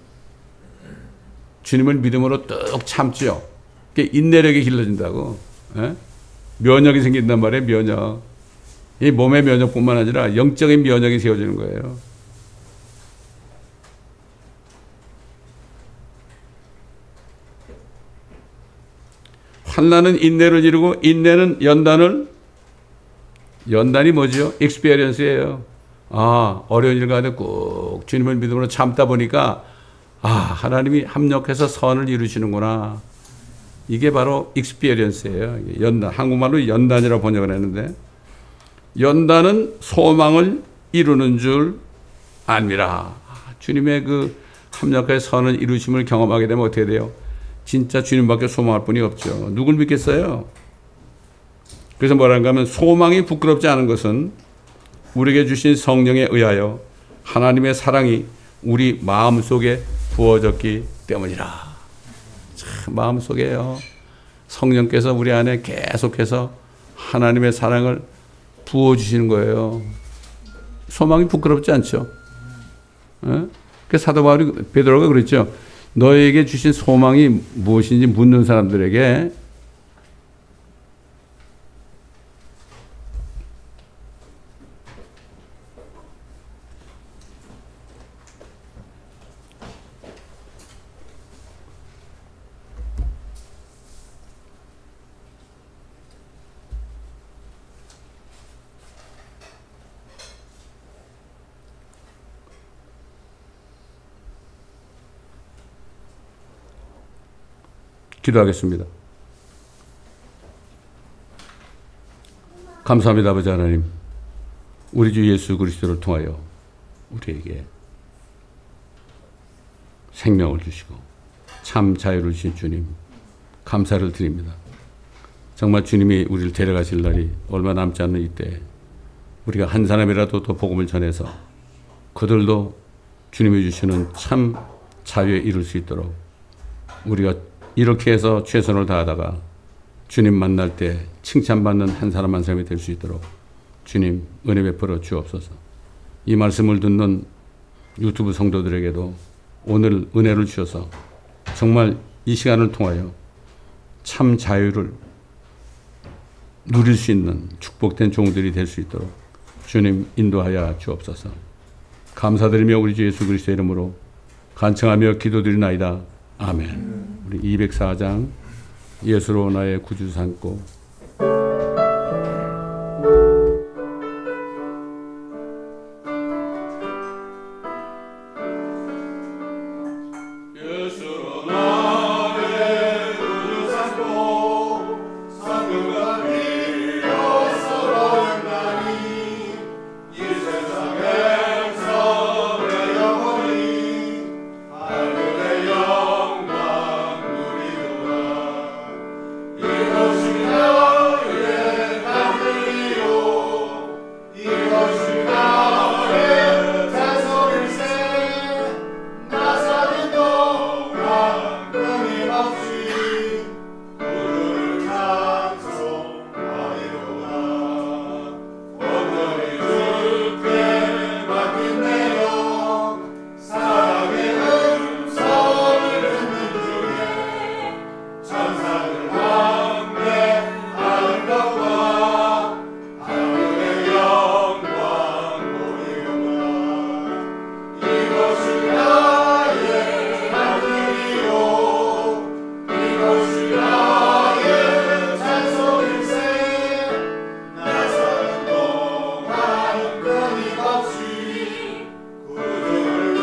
주님을 믿음으로 뚝 참죠. 그게 인내력이 길러진다고. 예? 면역이 생긴단 말이에요. 면역. 이 몸의 면역뿐만 아니라 영적인 면역이 세워지는 거예요. 환난은 인내를 이루고, 인내는 연단이 뭐죠? 익스피리언스예요. 아, 어려운 일 가운데 꾹 주님을 믿음으로 참다 보니까 아, 하나님이 합력해서 선을 이루시는구나. 이게 바로 익스피리언스예요. 연단. 한국말로 연단이라고 번역을 했는데, 연단은 소망을 이루는 줄 압니다. 주님의 그 합력의 선을 이루심을 경험하게 되면 어떻게 돼요? 진짜 주님밖에 소망할 분이 없죠. 누굴 믿겠어요? 그래서 뭐라는가 하면, 소망이 부끄럽지 않은 것은 우리에게 주신 성령에 의하여 하나님의 사랑이 우리 마음속에 부어졌기 때문이라. 참 마음속에요. 성령께서 우리 안에 계속해서 하나님의 사랑을 부어주시는 거예요. 소망이 부끄럽지 않죠. 그 사도 바울이, 베드로가 그랬죠. 너에게 주신 소망이 무엇인지 묻는 사람들에게 기도하겠습니다. 감사합니다, 아버지 하나님. 우리 주 예수 그리스도를 통하여 우리에게 생명을 주시고 참 자유를 주신 주님, 감사를 드립니다. 정말 주님이 우리를 데려가실 날이 얼마 남지 않는 이때 우리가 한 사람이라도 더 복음을 전해서 그들도 주님이 주시는 참 자유에 이룰 수 있도록 우리가 이렇게 해서 최선을 다하다가 주님 만날 때 칭찬받는 한 사람 한 사람이 될 수 있도록 주님 은혜 베풀어 주옵소서. 이 말씀을 듣는 유튜브 성도들에게도 오늘 은혜를 주셔서 정말 이 시간을 통하여 참 자유를 누릴 수 있는 축복된 종들이 될 수 있도록 주님 인도하여 주옵소서. 감사드리며 우리 주 예수 그리스도의 이름으로 간청하며 기도드리나이다. 아멘. 우리 204장 예수로 나의 구주 삼고 예수로 나의 구주 삼고 상급과 비로소 영원히 이 세상에서 내 영혼이 하늘의 영광 누리도다. 이것이 나의 담대이요 이것이 나의 찬송일세. 나 사는 동안 끊임없이 구주를 찬송하리로다. 온전히 주께 맡긴 내 영 사랑의 음성을 듣는 중에 천사들 함께하는 것과 하늘의 영광 보이로다. 이것이 나의 하늘이요 이것이 나의 찬송일세. 나 사는 동안 끊임없이 구주를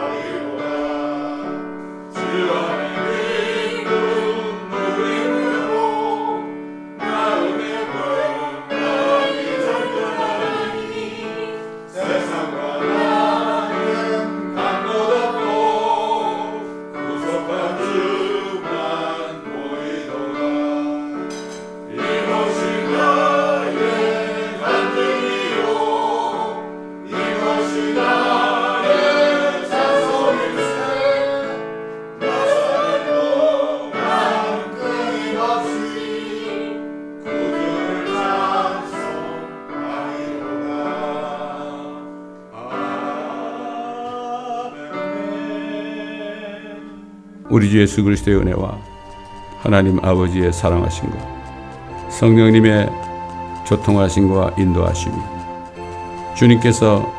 찬송하리로다. 주 안에 기쁨 누리므로 마음의 분명히 잠잠하니 세상과 나는 감도 없고 구속한 주만 보이도다. 이것이 나의 간증이요 이것이 나의 찬송일세. 나 사는 동안 끊임없이 구주를 찬송하리로다. 우리 주 예수 그리스도의 은혜와 하나님 아버지의 사랑하심과 성령님의 교통하심과 인도하심이 주님께서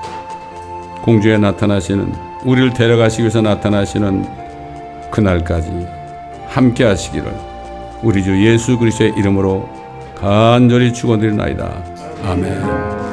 공주에 나타나시는 우리를 데려가시기 위해서 나타나시는 그날까지 함께 하시기를 우리 주 예수 그리스도의 이름으로 간절히 축원드리나이다. 아멘.